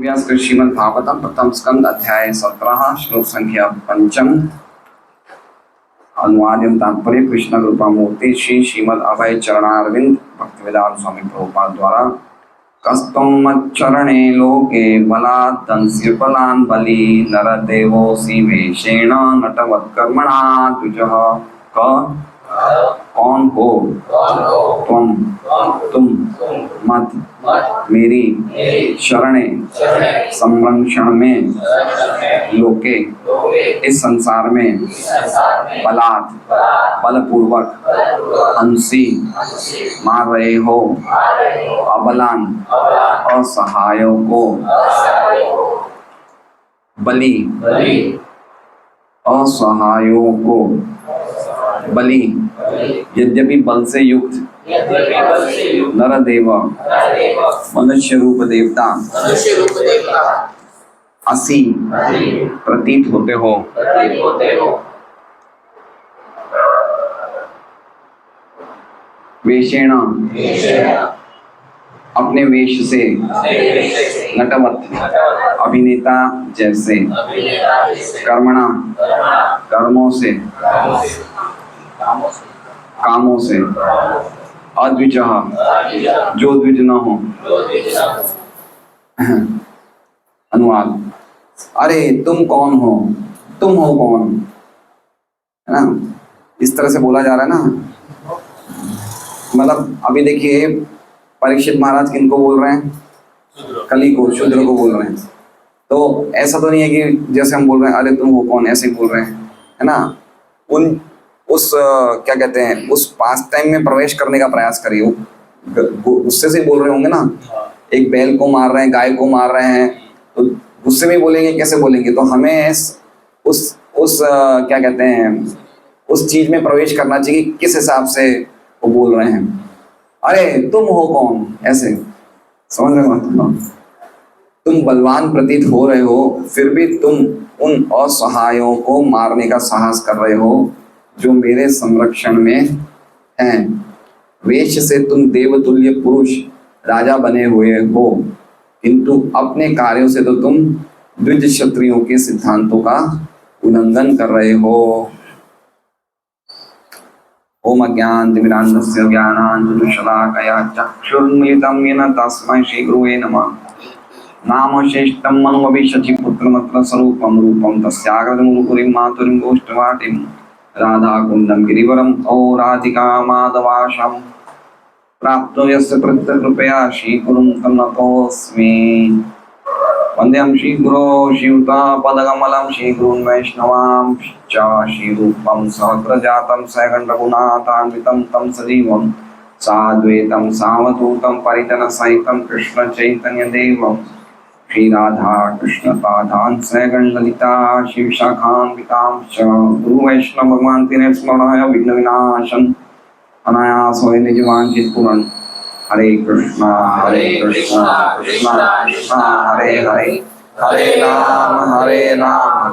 व्यास श्रीमद् भागवतम प्रथम स्कंद अध्याय 17 श्लोक संख्या 5 अनुवाद तात्पर्य कृष्ण कृपा मूर्ति श्री श्रीमद् अभय चरणारविंद भक्तिवेदांत स्वामी प्रभुपाद द्वारा कस्तम मच्चरणे लोके बलात् दंस्य बलान् बली नरदेवोऽसि वेषेण नटवत्कर्मणा द्विजः क कौन हो तुम मत मेरी शरणे संरक्षण में लोके इस संसार में बलात् बलपूर्वक हंसी मार रहे हो अबलान असहायों को बलि असहायों को बलि यद्यपि बल से युक्त नरदेव मनुष्य रूप देवता असि प्रतीत होते हो वेषेण अपने वेश से नटवत अभिनेता जैसे कर्मणा कर्मों से कामों से अद्विज जो द्विज न हो। अनुवाद अरे तुम कौन हो, तुम हो कौन, है ना, इस तरह से बोला जा रहा है ना। मतलब अभी देखिए परीक्षित महाराज किनको बोल रहे हैं, कली को, शूद्र को बोल रहे हैं। तो ऐसा तो नहीं है कि जैसे हम बोल रहे हैं अरे तुम हो कौन, ऐसे बोल रहे हैं, है ना। उस क्या कहते हैं, उस पास टाइम में प्रवेश करने का प्रयास करिए। गुस्से से बोल रहे होंगे ना, एक बैल को मार रहे हैं, गाय को मार रहे हैं, तो गुस्से में बोलेंगे, कैसे बोलेंगे। तो हमें उस क्या कहते हैं, उस चीज में प्रवेश करना चाहिए कि किस हिसाब से वो बोल रहे हैं। अरे तुम हो कौन, ऐसे समझ रहे हो। तुम बलवान प्रतीत हो रहे हो, फिर भी तुम उन असहायों को मारने का साहस कर रहे हो जो मेरे संरक्षण में हैं। वेश से तुम देवतुल्य पुरुष राजा बने हुए हो, किंतु अपने कार्यों से तो तुम द्विज क्षत्रियों के सिद्धांतों का उल्लंघन कर रहे हो। ओम अज्ञानतिमिरान्धस्य ज्ञानाञ्जनशलाकया चक्षुर्मिलितं येन तस्मै श्रीगुरुवे नमः। नामशेष्टं मनुमभिषचि पुत्रमत्र स्वरूपं रूपं तस्याग्रजमुरुपुरीं मातुरीं गोष्ठवाटिं राधाकुन्दं गिरिवरं ओ राधिका माधवाशं प्राप्तो यस्य कृपया श्रीगुरुं तं नतोऽस्मि। वन्देऽहं श्रीगुरो श्रीयुतापदकमलं श्रीगुरून् वैष्णवांश्च श्रीरूपं सहस्रजातं सैकण्ठगुणान्वितं तं सजीवं साद्वैतं सावधूतं परिजनसहितं कृष्णचैतन्यदेवं श्रीराधा कृष्णपादान् सैगणललिता शिवशाखान्वितांश्च गुरुवैष्णव भगवान् तेन स्मरणाय विघ्नविनाशन् अनायासेन निजवाञ्छितपूरन्। हरे कृष्णा कृष्णा कृष्णा हरे हरे, हरे राम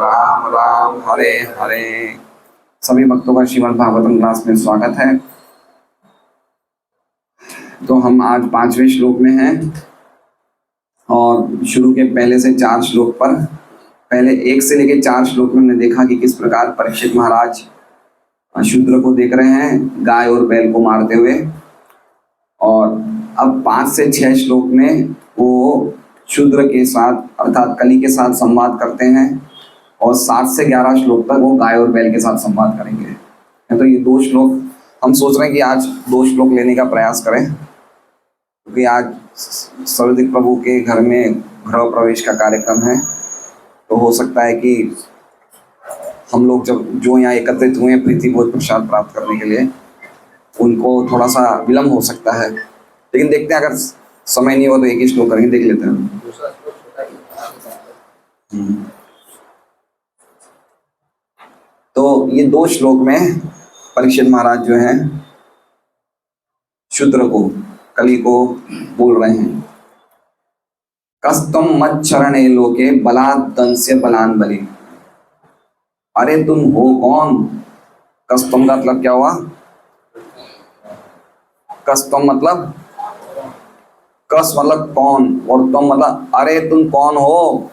राम राम हरे हरे। सभी भक्तों का श्रीमद् भागवतम क्लास में स्वागत है। तो हम आज 5वें श्लोक में हैं और शुरू के पहले से 4 श्लोक पर, पहले 1 से लेकर 4 श्लोक में हमने देखा कि किस प्रकार परीक्षित महाराज शूद्र को देख रहे हैं गाय और बैल को मारते हुए। और अब 5 से 6 श्लोक में वो शूद्र के साथ अर्थात कली के साथ संवाद करते हैं और 7 से 11 श्लोक तक वो गाय और बैल के साथ संवाद करेंगे। तो ये 2 श्लोक हम सोच रहे हैं कि आज 2 श्लोक लेने का प्रयास करें, क्योंकि आज सर्वदिक प्रभु के घर में गृह प्रवेश का कार्यक्रम है। तो हो सकता है कि हम लोग जो यहाँ एकत्रित हुए हैं प्रीति भोज प्रसाद प्राप्त करने के लिए, उनको थोड़ा सा विलम्ब हो सकता है, लेकिन देखते हैं अगर समय नहीं हो तो एक ही श्लोक करेंगे, देख लेते हैं। तो ये 2 श्लोक में परीक्षित महाराज जो हैं शूद्र को, कली को बोल रहे हैं। कस्तम मच्छरणे लोके बलात् दंस्य बलान् बली। अरे तुम हो कौन। कस्तम का मतलब क्या हुआ, कस्तम मतलब कस मतलब कौन, और तुम मतलब अरे तुम कौन हो,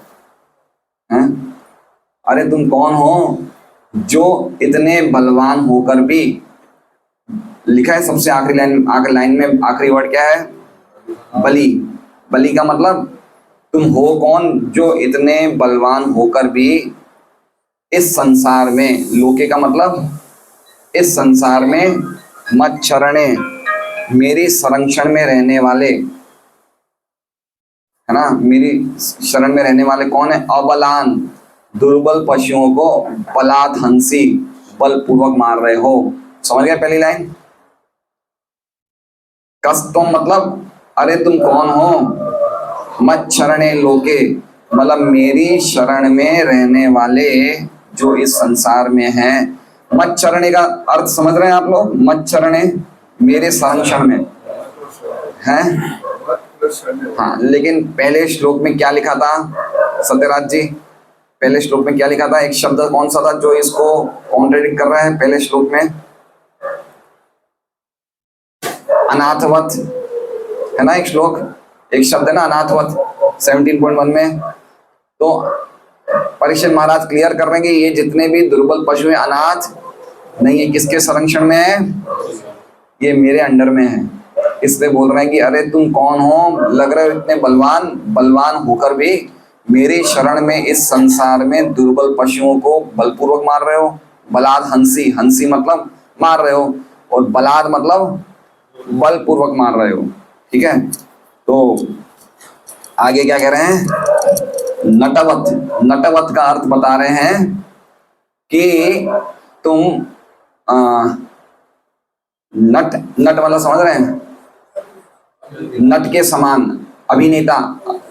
हैं? अरे तुम कौन हो जो इतने बलवान होकर भी, लिखा है सबसे आखिरी लाइन में आखिरी वर्ड क्या है, बली। बली का मतलब तुम हो कौन जो इतने बलवान होकर भी इस संसार में, लोके का मतलब इस संसार में, मत शरणे मेरी संरक्षण में रहने वाले, है ना, मेरी शरण में रहने वाले कौन है, अबलान दुर्बल पशुओं को बलात् हंसी बलपूर्वक मार रहे हो। समझ गए पहली लाइन। कस्तुम मतलब अरे तुम कौन हो, मत शरणे लोके मतलब मेरी शरण में रहने वाले जो इस संसार में हैं। मत शरणे का अर्थ समझ रहे हैं आप लोग, मत शरणे मेरे संरक्षण में हैं। हाँ, लेकिन पहले श्लोक में क्या लिखा था सत्यराज जी, पहले श्लोक में क्या लिखा था, एक शब्द कौन सा था जो इसको कॉन्ट्रडिक्ट कर रहा है पहले श्लोक में, अनाथवत, है ना एक श्लोक, एक शब्द है ना अनाथवत 17.1 में। तो परीक्षित महाराज क्लियर कर रहे हैं कि ये जितने भी दुर्बल पशु हैं अनाथ नहीं है, किसके संरक्षण में है, ये मेरे अंडर में है। इसलिए बोल रहे हैं कि अरे तुम कौन हो, लग रहे हो इतने बलवान, बलवान होकर भी मेरी शरण में इस संसार में दुर्बल पशुओं को बलपूर्वक मार रहे हो। बलाद हंसी, हंसी मतलब मार रहे हो, और बलाद मतलब बलपूर्वक मार रहे हो। ठीक है, तो आगे क्या कह रहे हैं, नटवत, नटवत का अर्थ बता रहे हैं कि तुम नट, नट मतलब समझ रहे हैं, नट के समान अभिनेता,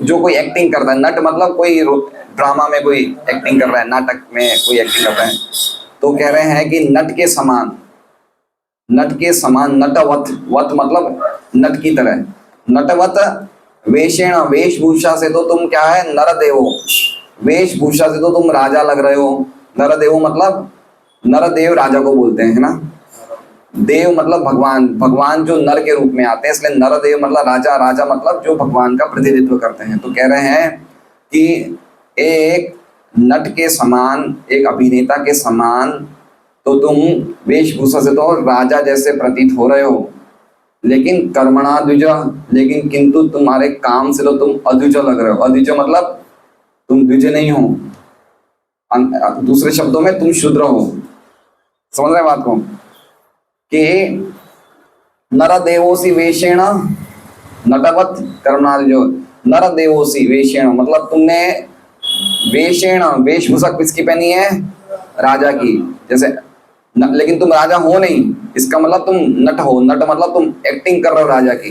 जो कोई एक्टिंग करता है, नट मतलब कोई ड्रामा में कोई एक्टिंग कर रहा है, नाटक में कोई एक्टिंग कर रहा है, तो कह रहे हैं कि नट के समान, नट के समान, नटवत, वत मतलब नट की तरह, नटवत वेषेण वेशभूषा से तो तुम क्या है, नरदेवो, वेशभूषा से तो तुम राजा लग रहे हो। नरदेवो मतलब नरदेव राजा को बोलते हैं, है ना, देव मतलब भगवान, भगवान जो नर के रूप में आते हैं, इसलिए नरदेव मतलब राजा, राजा मतलब जो भगवान का प्रतिनिधित्व करते हैं। तो कह रहे हैं कि एक नट के समान, एक अभिनेता के समान तो तुम वेशभूषा से तो राजा जैसे प्रतीत हो रहे हो, लेकिन कर्मणा द्विज, लेकिन किंतु तुम्हारे काम से तो तुम अद्विज लग रहे हो। अद्विज मतलब तुम द्विज नहीं हो, दूसरे शब्दों में तुम शूद्र हो। समझ रहे बात को, कि नरदेवोसी वेषेण नटवत कर्मणादिजो, नरदेवोसी वेषेण मतलब तुमने वेषेण, वेशभूषा किसकी पहनी है, राजा की जैसे लेकिन तुम राजा हो नहीं, इसका मतलब तुम नट हो, नट मतलब तुम एक्टिंग कर रहे हो राजा की।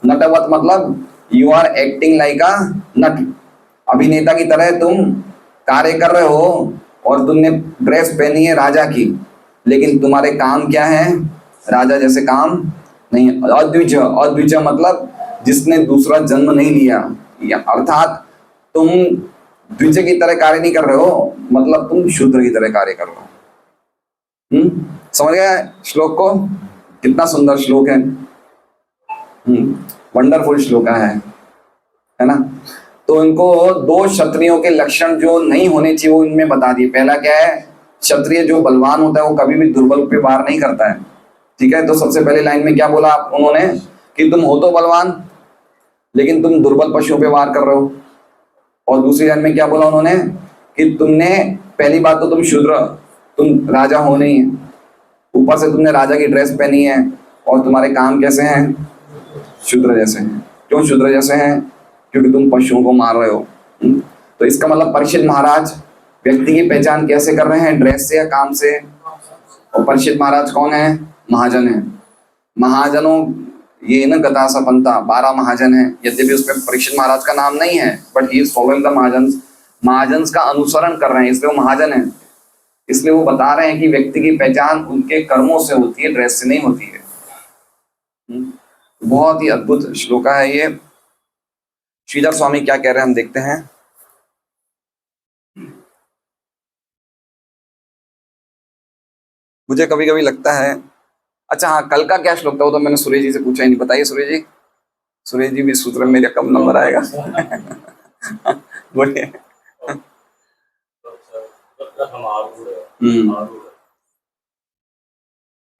नटवत मतलब you are acting like a नट, अभिनेता की तरह तुम कार्य कर रहे हो, और तुमने ड्रेस पहनी है राजा की, लेकिन तुम्हारे काम क्या है, राजा जैसे काम नहीं। अद्विज, अद्विज मतलब जिसने दूसरा जन्म नहीं लिया, अर्थात तुम द्विज की तरह कार्य नहीं कर रहे हो, मतलब तुम शूद्र की तरह कार्य कर रहे हो। समझ गया श्लोक को, कितना सुंदर श्लोक है, वंडरफुल श्लोक है ना। तो इनको दो क्षत्रियों के लक्षण जो नहीं होने चाहिए वो इनमें बता दिए। पहला क्या है, क्षत्रिय जो बलवान होता है वो कभी भी दुर्बल पे वार नहीं करता है। ठीक है, तो सबसे पहले लाइन में क्या बोला उन्होंने कि तुम हो तो बलवान लेकिन तुम दुर्बल पशुओं पे वार कर रहे हो, और दूसरी लाइन में क्या बोला उन्होंने कि तुमने, पहली बात तो तुम शूद्र, तुम राजा हो नहीं, ऊपर से तुमने राजा की ड्रेस पहनी है, और तुम्हारे काम कैसे हैं, शूद्र जैसे हैं। क्यों शूद्र जैसे हैं, क्योंकि तुम पशुओं को मार रहे हो। तो इसका मतलब परीक्षित महाराज व्यक्ति की पहचान कैसे कर रहे हैं, ड्रेस से या काम से। और परीक्षित महाराज कौन है, महाजन है। महाजनों ये न गतासा पंथा 12 महाजन है, यद्यपि उसमें परीक्षित महाराज का नाम नहीं है, but he is following the महाजन, महाजन का अनुसरण कर रहे हैं, इसलिए वो महाजन है। इसलिए वो बता रहे हैं कि व्यक्ति की पहचान उनके कर्मों से होती है, ड्रेस से नहीं होती है। बहुत ही अद्भुत श्लोक है ये। श्रीधर स्वामी क्या कह रहे हैं हम देखते हैं। मुझे कभी कभी लगता है, अच्छा हाँ, कल का क्या श्लोक था वो तो मैंने सूर्य जी से पूछा ही नहीं, बताइए सूर्य जी। सुरेश जी भी सूत्र में मेरा कम नंबर आएगा। बोलिए।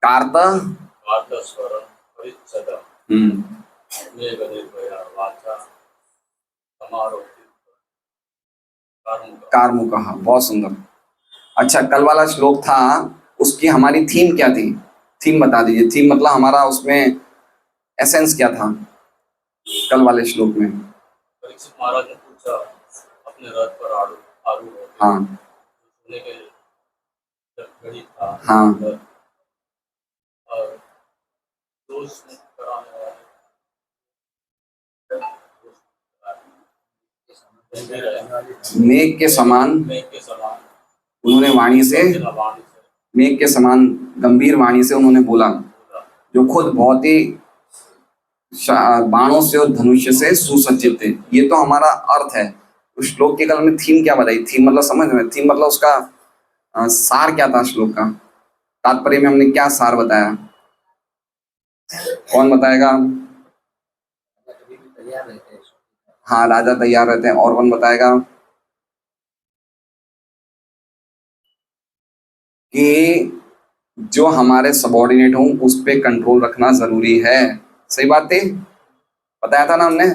कार्त कार्मुकः, बहुत सुंदर। अच्छा, कल वाला श्लोक था, उसकी हमारी थीम क्या थी? थीम बता दीजिए। थीम मतलब हमारा उसमें एसेंस क्या था कल वाले श्लोक में? परीक्षित महाराज ने पूछा अपने रथ पर आरूढ़ होकर, हाँ, सोने के जब घड़ी था, हाँ, और दोष कराने वाले मेघ के समान उन्होंने वाणी से, मेघ के समान गंभीर वाणी से उन्होंने बोला, जो खुद बहुत ही बाणों से और धनुष्य से सुसज्जित थे। ये तो हमारा अर्थ है। उस श्लोक के कल में थीम क्या बताई? थीम मतलब समझ में, थीम मतलब उसका सार क्या था श्लोक का? तात्पर्य में हमने क्या सार बताया? कौन बताएगा? हाँ, राजा तैयार रहते हैं। और कौन बताएगा? कि जो हमारे सबॉर्डिनेट हों उस पे कंट्रोल रखना जरूरी है। सही बात थी, बताया था ना हमने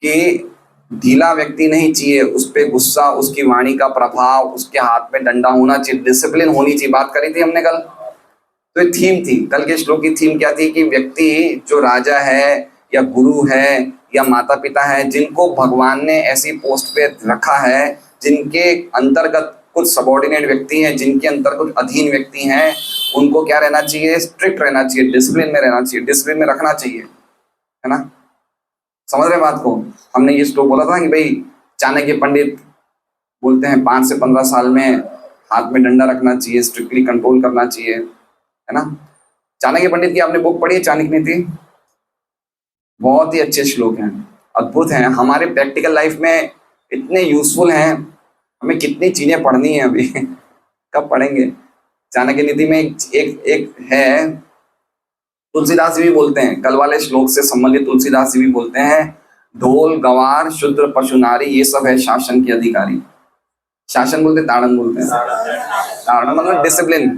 कि ढीला व्यक्ति नहीं चाहिए, उस पे गुस्सा, उसकी वाणी का प्रभाव, उसके हाथ में डंडा होना चाहिए, डिसिप्लिन होनी चाहिए। बात करी थी हमने कल। तो ये थीम थी, कल के श्लोक की थीम क्या थी? कि व्यक्ति जो राजा है या गुरु है या माता पिता है, जिनको भगवान ने ऐसी पोस्ट पे रखा है, जिनके अंतर्गत कुछ सबॉर्डिनेट व्यक्ति हैं, जिनके अंतर कुछ अधीन व्यक्ति हैं, उनको क्या रहना चाहिए? स्ट्रिक्ट रहना चाहिए, डिसिप्लिन में रहना चाहिए, डिसिप्लिन में रखना चाहिए, है ना? समझ रहे बात को? हमने ये श्लोक बोला था कि भाई चाणक्य पंडित बोलते हैं 5 से 15 साल में हाथ में डंडा रखना चाहिए, स्ट्रिक्टली कंट्रोल करना चाहिए, है ना? चाणक्य पंडित की आपने बुक पढ़ी है, चाणक्य नीति? बहुत ही अच्छे श्लोक हैं, अद्भुत हैं, हमारे प्रैक्टिकल लाइफ में इतने यूजफुल हैं। हमें कितनी चीजें पढ़नी है अभी। कब पढ़ेंगे? चाणक्य नीति में एक है, तुलसीदास जी भी बोलते हैं, कल वाले श्लोक से संबंधित तुलसीदास जी भी बोलते हैं, ढोल गवार शूद्र पशु नारी ये सब है शासन के अधिकारी। शासन बोलते, ताड़न बोलते हैं। ताड़न मतलब डिसिप्लिन,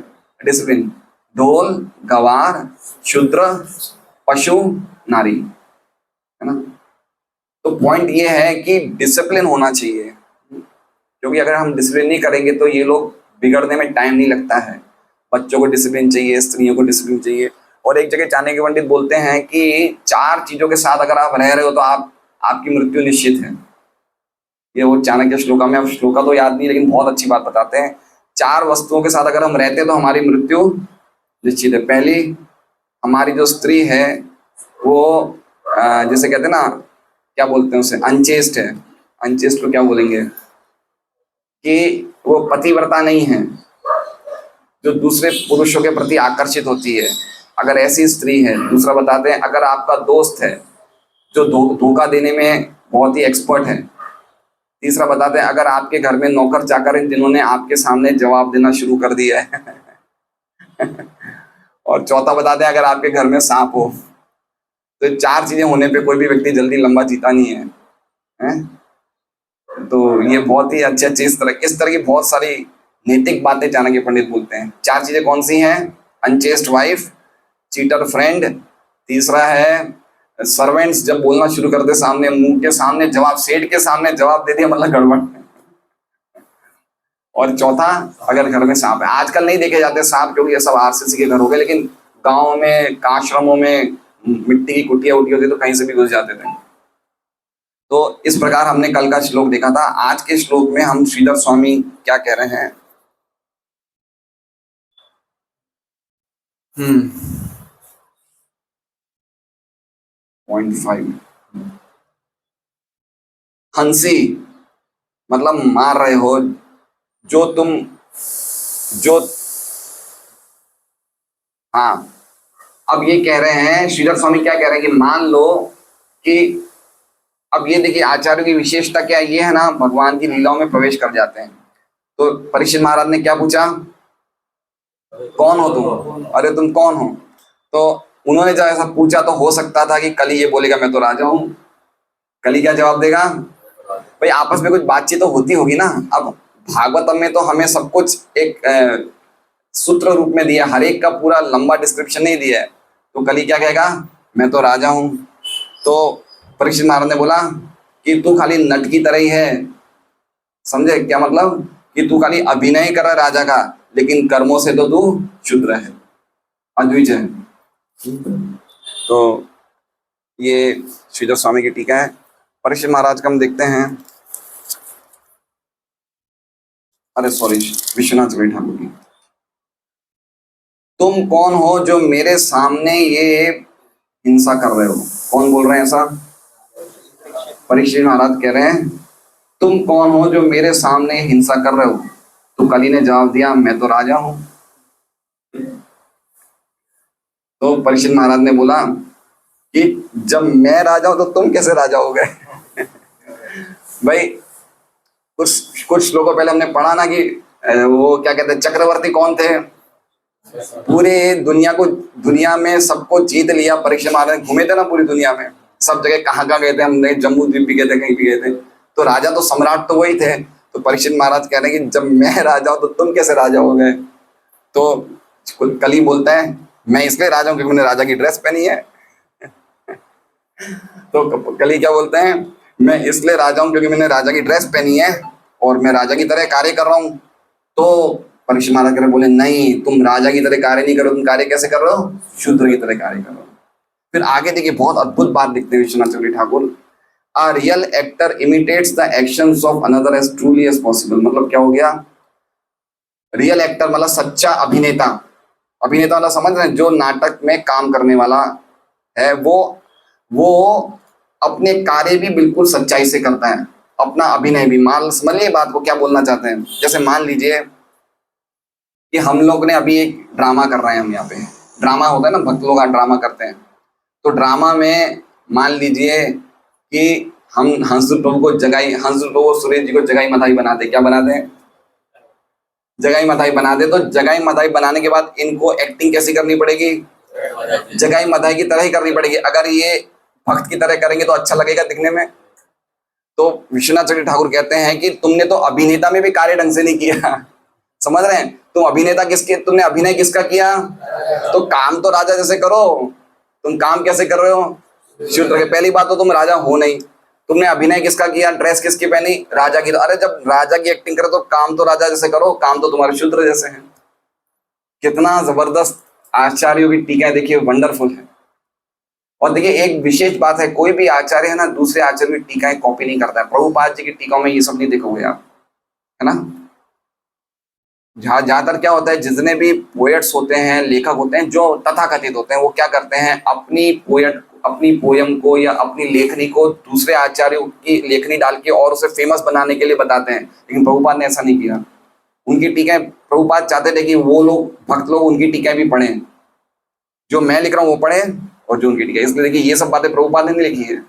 डिसिप्लिन। ढोल गवार शूद्र पशु नारी, है ना? तो पॉइंट ये है कि डिसिप्लिन होना चाहिए, क्योंकि अगर हम डिसिप्लिन नहीं करेंगे तो ये लोग बिगड़ने में टाइम नहीं लगता है। बच्चों को डिसिप्लिन चाहिए, स्त्रियों को डिसिप्लिन चाहिए। और एक जगह चाणक्य पंडित बोलते हैं कि 4 चीजों के साथ अगर आप रह रहे हो तो आपकी मृत्यु निश्चित है। ये वो चाणक्य श्लोका में, अब श्लोका तो याद नहीं, लेकिन बहुत अच्छी बात बताते हैं। 4 वस्तुओं के साथ अगर हम रहते हैं तो हमारी मृत्यु निश्चित है। पहली, हमारी जो स्त्री है वो जैसे कहते हैं ना, क्या बोलते हैं उसे, अनचेस्ट है। अनचेस्ट को क्या बोलेंगे? कि वो पतिव्रता नहीं है, जो दूसरे पुरुषों के प्रति आकर्षित होती है, अगर ऐसी स्त्री है। दूसरा बताते हैं, अगर आपका दोस्त है जो धोखा देने में बहुत ही एक्सपर्ट है। तीसरा बताते हैं, अगर आपके घर में नौकर चाकर हैं जिन्होंने आपके सामने जवाब देना शुरू कर दिया है। और चौथा बताते हैं, अगर आपके घर में सांप हो। तो 4 चीजें होने पे कोई भी व्यक्ति जल्दी लंबा जीता नहीं है, हैं? तो ये बहुत ही अच्छे अच्छे इस तरह की बहुत सारी नैतिक बातें चाणक्य पंडित बोलते हैं। 4 चीजें कौन सी हैं? अनचेस्ट वाइफ, चीटर फ्रेंड, तीसरा है सर्वेंट्स जब बोलना शुरू करते सामने, मुंह के सामने जवाब, सेठ के सामने जवाब दे दिया मतलब गड़बड़। और चौथा, अगर घर में सांप है। आजकल नहीं देखे जाते सांप, क्योंकि ये सब आरसीसी के घर हो गए, लेकिन गाँव में, आश्रमों में मिट्टी की कुटिया उठी होती तो कहीं से भी घुस जाते थे। तो इस प्रकार हमने कल का श्लोक देखा था। आज के श्लोक में हम श्रीधर स्वामी क्या कह रहे हैं? पॉइंट 5, हंसी मतलब मार रहे हो, जो तुम जो, हाँ, अब ये कह रहे हैं, श्रीधर स्वामी क्या कह रहे हैं कि मान लो कि अब ये देखिए आचार्यों की विशेषता क्या है, ये है ना, भगवान की लीलाओं में प्रवेश कर जाते हैं। तो परीक्षित महाराज ने क्या पूछा? कौन हो तुम? अरे तुम कौन हो? तो उन्होंने जब ऐसा पूछा तो हो सकता था कि कली ये बोलेगा मैं तो राजा हूं। कली क्या जवाब देगा? भाई आपस में कुछ बातचीत तो होती होगी ना। अब भागवतम में तो हमें सब कुछ एक सूत्र रूप में दिया, हर एक का पूरा लंबा डिस्क्रिप्शन नहीं दिया है। तो कली क्या कहेगा? मैं तो राजा हूं। तो परीक्षित महाराज ने बोला कि तू खाली नट की तरह ही है। समझे क्या मतलब? कि तू खाली अभिनय कर रहा है राजा का, लेकिन कर्मों से तो तू शूद्र है, अद्विज है। तो ये श्रीधर स्वामी की टीका है। परीक्षित महाराज का हम देखते हैं, अरे सॉरी, विश्वनाथ चक्रवर्ती ठाकुर की। तुम कौन हो जो मेरे सामने ये हिंसा कर रहे हो? कौन बोल रहे हैं ऐसा? परीक्षित महाराज कह रहे हैं तुम कौन हो जो मेरे सामने हिंसा कर रहे हो? तो कली ने जवाब दिया मैं तो राजा हूं। तो परीक्षित महाराज ने बोला कि जब मैं राजा हूं तो तुम कैसे राजा हो गए? भाई कुछ श्लोकों पहले हमने पढ़ा ना कि वो क्या कहते हैं, चक्रवर्ती कौन थे? पूरे दुनिया में सबको जीत लिया। परीक्षित महाराज घूमे थे ना पूरी दुनिया में, सब जगह कहाँ कहाँ गए थे, हमने जम्मू द्वीप भी गए थे, कहीं भी गए थे। तो राजा तो सम्राट तो वही थे। तो परीक्षित महाराज कह रहे हैं कि जब मैं राजा हूं तो तुम कैसे राजा हो गए? तो कली बोलता है मैं इसलिए राजा हूं क्योंकि मैंने राजा की ड्रेस पहनी है। तो कली क्या बोलते हैं? मैं इसलिए राजा हूं क्योंकि मैंने राजा की ड्रेस पहनी है और मैं राजा की तरह कार्य कर रहा हूं। तो परीक्षित महाराज कह रहे, बोले नहीं, तुम राजा की तरह कार्य नहीं कर रहे हो। तुम कार्य कैसे कर रहे हो? शूद्र की तरह कार्य कर रहे हो। फिर आगे देखिए, बहुत अद्भुत बात लिखते हैं विश्वनाथ चक्रवर्ती Thakur. A real actor imitates the actions of another as truly as possible। मतलब क्या हो गया? रियल एक्टर मतलब सच्चा अभिनेता। अभिनेता मतलब समझ रहे हैं, जो नाटक में काम करने वाला है वो अपने कार्य भी बिल्कुल सच्चाई से करता है, अपना अभिनय भी। मान समझिए बात को, क्या बोलना चाहते हैं। जैसे मान लीजिए कि हम लोग ने अभी एक ड्रामा कर रहे हैं, हम यहाँ पे ड्रामा होता है ना, भक्त लोग ड्रामा करते हैं। तो ड्रामा में मान लीजिए कि हम हंस प्रभु को सुरेश जी को जगाई मधाई बना दे। क्या बना दे? जगाई मधाई बना दे। तो जगाई मधाई बनाने के बाद इनको एक्टिंग कैसी करनी पड़ेगी? जगाई मधाई की तरह ही करनी पड़ेगी। अगर ये भक्त की तरह करेंगे तो अच्छा लगेगा दिखने में। तो विश्वनाथ चक्रवर्ती ठाकुर कहते हैं कि तुमने तो अभिनेता में भी कार्य ढंग से नहीं किया। समझ रहे हैं? तुम अभिनेता तुमने अभिनय किसका किया? तो काम तो राजा जैसे करो। तुम काम कैसे कर रहे हो? शूद्र के। पहली बात तो तुम राजा हो नहीं। तुमने अभिनय किसका किया? ड्रेस किसकी पहनी? राजा की। अरे जब राजा की एक्टिंग करे तो काम तो राजा जैसे करो, काम तो तुम्हारे शूद्र जैसे हैं। कितना जबरदस्त आचार्यों की टीकाएं देखिए, वंडरफुल है। और देखिए एक विशेष बात है, कोई भी आचार्य है ना दूसरे आचार्य की टीकाएं कॉपी नहीं करता है। प्रभुपाद जी की टीकाओं में ये सब नहीं देखोगे आप, है ना। ज्यादातर क्या होता है, जितने भी पोएट्स होते हैं, लेखक होते हैं, जो तथाकथित होते हैं, वो क्या करते हैं, अपनी पोयम को या अपनी लेखनी को दूसरे आचार्यों की लेखनी डाल के और उसे फेमस बनाने के लिए बताते हैं। लेकिन प्रभुपाद ने ऐसा नहीं किया। उनकी टीकाएं, प्रभुपाद चाहते थे कि वो लोग, भक्त लोग, उनकी टीकाएं भी पढ़ें। जो मैं लिख रहा हूँ वो पढ़ें और जो उनकी टीकाएं। इसलिए देखिए ये सब बातें प्रभुपाद ने नहीं लिखी है।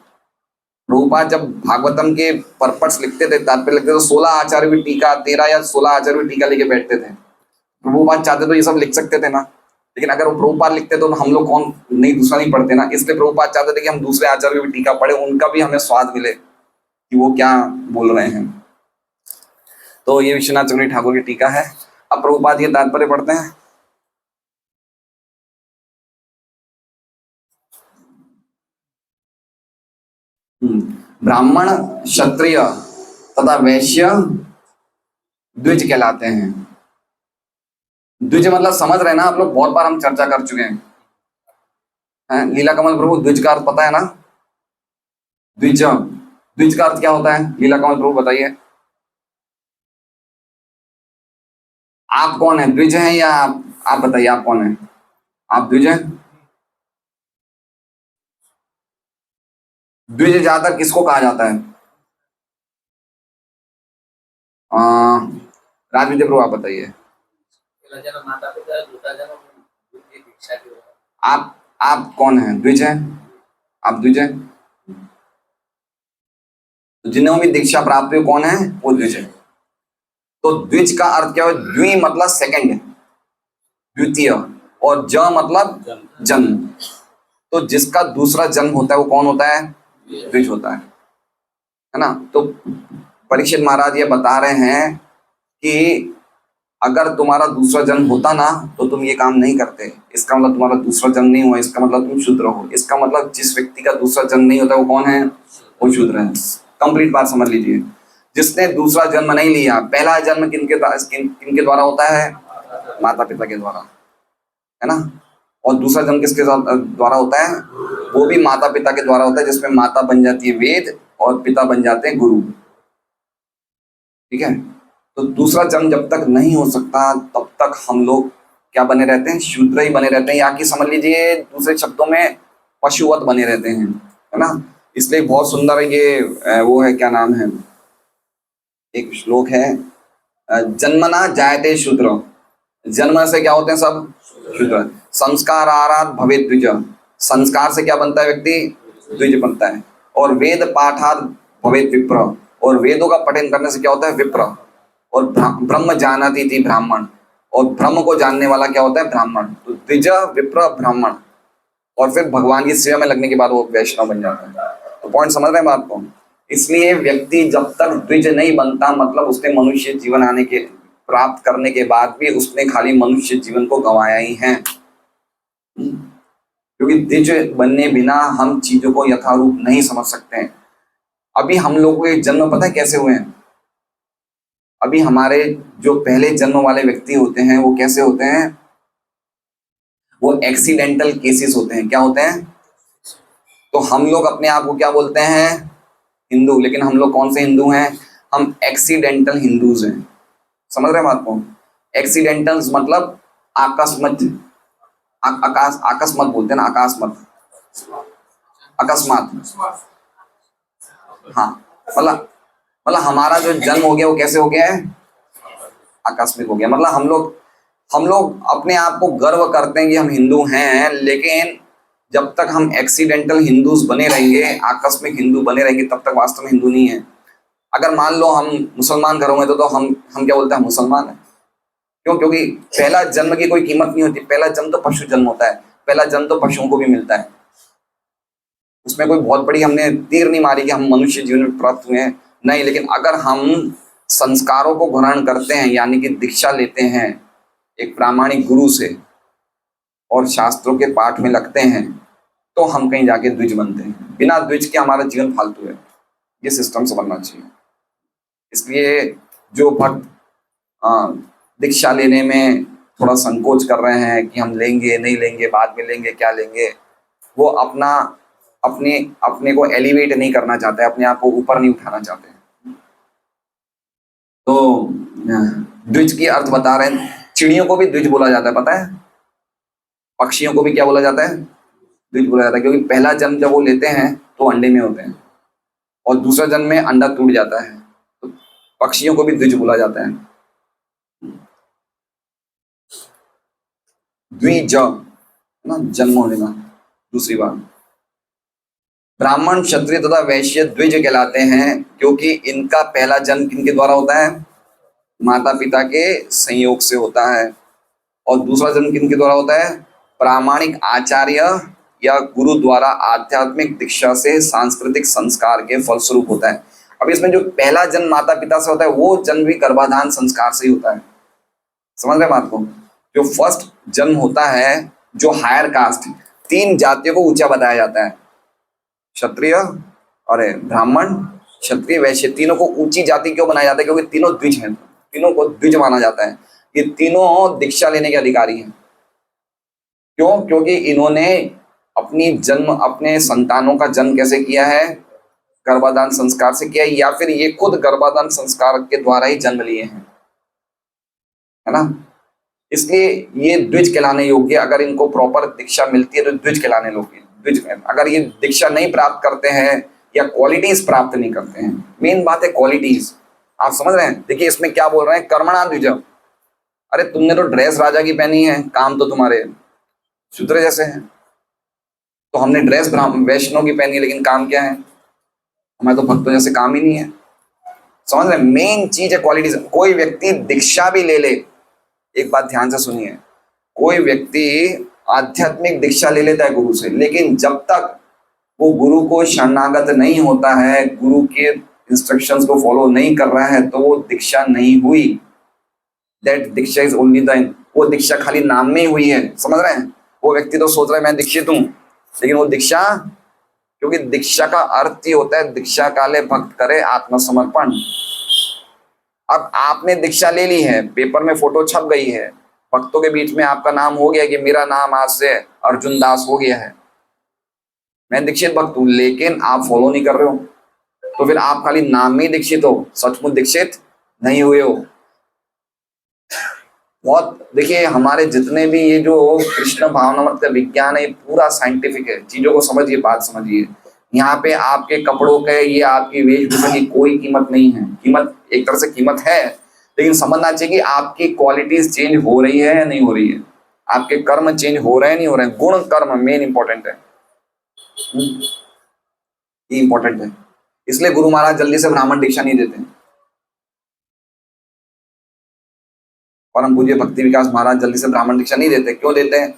प्रभुपाद जब भागवतम के परपट्स लिखते थे, तात्पर्य लिखते थे, 16 आचार्य की टीका, 13 या 16 आचार्य की टीका लेके बैठते थे। प्रभुपाद चाहते तो ये सब लिख सकते थे ना, लेकिन अगर वो प्रभुपाद लिखते तो हम लोग कौन नहीं, दूसरा नहीं पढ़ते ना। इसलिए प्रभुपाद चाहते थे कि हम दूसरे आचार्य की टीका पढ़े, उनका भी हमें स्वाद मिले कि वो क्या बोल रहे हैं। तो ये विश्वनाथ चक्रवर्ती ठाकुर की टीका है। अब प्रभुपाद के तात्पर्य पढ़ते हैं। ब्राह्मण, क्षत्रिय तथा वैश्य द्विज कहलाते हैं। द्विज मतलब समझ रहे हैं ना आप लोग, बहुत बार हम चर्चा कर चुके हैं। लीला कमल प्रभु, द्विज का अर्थ पता है ना? द्विज, द्विज का अर्थ क्या होता है? लीला कमल प्रभु बताइए। आप कौन है, द्विज हैं या आप बताइए, आप कौन है? आप द्विज हैं? द्विज ज्यादातर किसको कहा जाता है? राजविद्या प्रभु आप बताइए। आप कौन है? द्विज है? आप द्विज है? तो जिन्होंने भी दीक्षा प्राप्त हुई कौन है? वो द्विज है। तो द्विज का अर्थ क्या है? द्वि मतलब सेकंड, द्वितीय, और ज मतलब जन्म। तो जिसका दूसरा जन्म होता है वो कौन होता है? द्विज होता है ना। तो परीक्षित महाराज ये बता रहे हैं कि अगर तुम्हारा दूसरा जन्म होता ना तो तुम ये काम नहीं करते। इसका मतलब तुम्हारा दूसरा जन्म नहीं हुआ, इसका मतलब तुम शूद्र हो। इसका मतलब जिस व्यक्ति का दूसरा जन्म नहीं होता वो कौन है? वो शूद्र है। कंप्लीट बात समझ लीजिए। जिसने दूसरा जन्म नहीं लिया, पहला जन्म किनके द्वारा होता है? माता पिता के द्वारा, है ना। और दूसरा जन्म किसके द्वारा होता है? वो भी माता पिता के द्वारा होता है, जिसमें माता बन जाती है वेद और पिता बन जाते हैं गुरु। ठीक है। तो दूसरा जन्म जब तक नहीं हो सकता तब तक हम लोग क्या बने रहते हैं? शूद्र ही बने रहते हैं, या कि समझ लीजिए दूसरे शब्दों में पशुवत बने रहते हैं, है ना। इसलिए बहुत सुंदर ये वो है, क्या नाम है, एक श्लोक है, जन्मना जायते शूद्र। जन्म से क्या होते हैं? सब शूद्र। संस्कार आराध भवेत द्विज। संस्कार से क्या बनता है व्यक्ति? द्विज बनता है। और वेद पाठाद भवेत विप्र। और वेदों का पठन करने से क्या होता है? विप्र। और ब्रह्म जानाति थी ब्राह्मण। और ब्रह्म को जानने वाला क्या होता है? ब्राह्मण। तो द्विज, विप्र, ब्राह्मण, और फिर भगवान की सेवा में लगने के बाद वो वैष्णव बन जाता है। तो पॉइंट समझ रहे हैं बात को? इसलिए व्यक्ति जब तक द्विज नहीं बनता, मतलब उसने मनुष्य जीवन आने के प्राप्त करने के बाद भी उसने खाली मनुष्य जीवन को गंवाया ही है। क्योंकि द्विज बनने बिना हम चीजों को यथारूप नहीं समझ सकते हैं। अभी हम लोगों के जन्म पता है कैसे हुए हैं? अभी हमारे जो पहले जन्म वाले व्यक्ति होते हैं वो कैसे होते हैं? वो एक्सीडेंटल केसेस होते हैं। क्या होते हैं? तो हम लोग अपने आप को क्या बोलते हैं? हिंदू। लेकिन हम लोग कौन से हिंदू हैं? हम एक्सीडेंटल हिंदूज हैं। समझ रहे हैं बात को? एक्सीडेंटल्स मतलब आकस्मत, आकस्मत बोलते हैं ना, अकस्मात, अकस्मात। हाँ, मतलब हमारा जो जन्म हो गया वो कैसे हो गया है? आकस्मिक हो गया। मतलब हम लोग अपने आप को गर्व करते हैं कि हम हिंदू हैं, लेकिन जब तक हम एक्सीडेंटल हिंदूज बने रहेंगे, आकस्मिक हिंदू बने रहेंगे, तब तक वास्तव में हिंदू नहीं है। अगर मान लो हम मुसलमान घर होंगे तो हम क्या बोलते हैं? मुसलमान है। क्यों? क्योंकि पहला जन्म की कोई कीमत नहीं होती। पहला जन्म तो पशु जन्म होता है। पहला जन्म तो पशुओं को भी मिलता है। उसमें कोई बहुत बड़ी हमने तीर नहीं मारी कि हम मनुष्य जीवन में प्राप्त हुए हैं, नहीं। लेकिन अगर हम संस्कारों को ग्रहण करते हैं, यानी कि दीक्षा लेते हैं एक प्रामाणिक गुरु से और शास्त्रों के पाठ में लगते हैं, तो हम कहीं जाके द्विज बनते हैं। बिना द्विज के हमारा जीवन फालतू है। ये सिस्टम समझना चाहिए। इसलिए जो भक्त दीक्षा लेने में थोड़ा संकोच कर रहे हैं कि हम लेंगे नहीं लेंगे, बाद में लेंगे, क्या लेंगे, वो अपने को एलिवेट नहीं करना चाहते, अपने आप को ऊपर नहीं उठाना चाहते। तो द्विज की अर्थ बता रहे हैं। चिड़ियों को भी द्विज बोला जाता है, पता है? पक्षियों को भी क्या बोला जाता है? द्विज बोला जाता है। क्योंकि पहला जन्म जब वो लेते हैं तो अंडे में होते हैं, और दूसरा जन्म में अंडा टूट जाता है। तो पक्षियों को भी द्विज बोला जाता है। द्विज ना, जन्म होने का। दूसरी बात, ब्राह्मण, क्षत्रिय तथा वैश्य द्विज कहलाते हैं क्योंकि इनका पहला जन्म किनके द्वारा होता है? माता पिता के संयोग से होता है। और दूसरा जन्म किनके द्वारा होता है? प्रामाणिक आचार्य या गुरु द्वारा आध्यात्मिक दीक्षा से सांस्कृतिक संस्कार के फलस्वरूप होता है। अब इसमें जो पहला जन्म माता पिता से होता है वो जन्म भी गर्भाधान संस्कार से ही होता है। समझ रहे बात को? जो फर्स्ट जन्म होता है, जो हायर कास्ट, 3 जातियों को ऊंचा बताया जाता है, क्षत्रिय, अरे ब्राह्मण, क्षत्रिय, वैश्य, तीनों को ऊंची जाति क्यों बनाया जाता है? क्योंकि तीनों द्विज हैं। तीनों को द्विज माना जाता है। ये तीनों दीक्षा लेने के अधिकारी हैं। क्यों? क्योंकि इन्होंने अपने संतानों का जन्म कैसे किया है? गर्भाधान संस्कार से किया है, या फिर ये खुद गर्भाधान संस्कार के द्वारा ही जन्म लिए हैं, है ना। इसलिए ये द्विज कहलाने योग्य। अगर इनको प्रॉपर दीक्षा मिलती है तो द्विज कहलाने योग्य। द्विज अगर ये दीक्षा नहीं प्राप्त करते हैं या क्वालिटीज प्राप्त नहीं करते हैं, मेन बात है क्वालिटीज। आप समझ रहे हैं? देखिए इसमें क्या बोल रहे हैं, कर्मणा द्विज। अरे तुमने तो ड्रेस राजा की पहनी है, काम तो तुम्हारे शूद्र जैसे हैं। तो हमने ड्रेस वैष्णव की पहनी है, लेकिन काम क्या है? हमारे तो भक्तों जैसे काम ही नहीं है। समझ रहे? मेन चीज है क्वालिटीज। कोई व्यक्ति दीक्षा भी ले ले, एक बात ध्यान से सुनिए, कोई व्यक्ति आध्यात्मिक दीक्षा ले लेता है गुरु से, लेकिन जब तक वो गुरु को शरणागत नहीं होता है, गुरु के इंस्ट्रक्शंस को फॉलो नहीं कर रहा है, तो वो दीक्षा नहीं हुई। That Diksha is only the, वो दीक्षा खाली नाम में ही हुई है, समझ रहे हैं? वो व्यक्ति तो सोच रहा है मैं दीक्षित हूं, लेकिन वो दीक्षा, क्योंकि दीक्षा का अर्थ ही होता है दीक्षा काले भक्त करे आत्मसमर्पण। अब आपने दीक्षा ले ली है, पेपर में फोटो छप गई है, भक्तों के बीच में आपका नाम हो गया कि मेरा नाम आज से अर्जुन दास हो गया है, मैं दीक्षित भक्त हूं, लेकिन आप फॉलो नहीं कर रहे हो, तो फिर आप खाली नाम में ही दीक्षित हो, सचमुच दीक्षित नहीं हुए हो। बहुत देखिए, हमारे जितने भी ये जो कृष्ण भावनामृत का विज्ञान है, पूरा साइंटिफिक है, चीजों को समझिए, बात समझिए। यहाँ पे आपके कपड़ों के, ये आपकी वेशभूषा की कोई कीमत नहीं है। कीमत एक तरह से कीमत है, लेकिन समझना चाहिए कि आपकी क्वालिटीज चेंज हो रही है या नहीं हो रही है, आपके कर्म चेंज हो रहे हैं नहीं हो रहे हैं। गुण कर्म मेन इंपॉर्टेंट है, ये इंपॉर्टेंट है। इसलिए गुरु महाराज जल्दी से ब्राह्मण दीक्षा नहीं देते। परम पूज्य भक्ति विकास महाराज जल्दी से ब्राह्मण दीक्षा नहीं देते। क्यों देते हैं?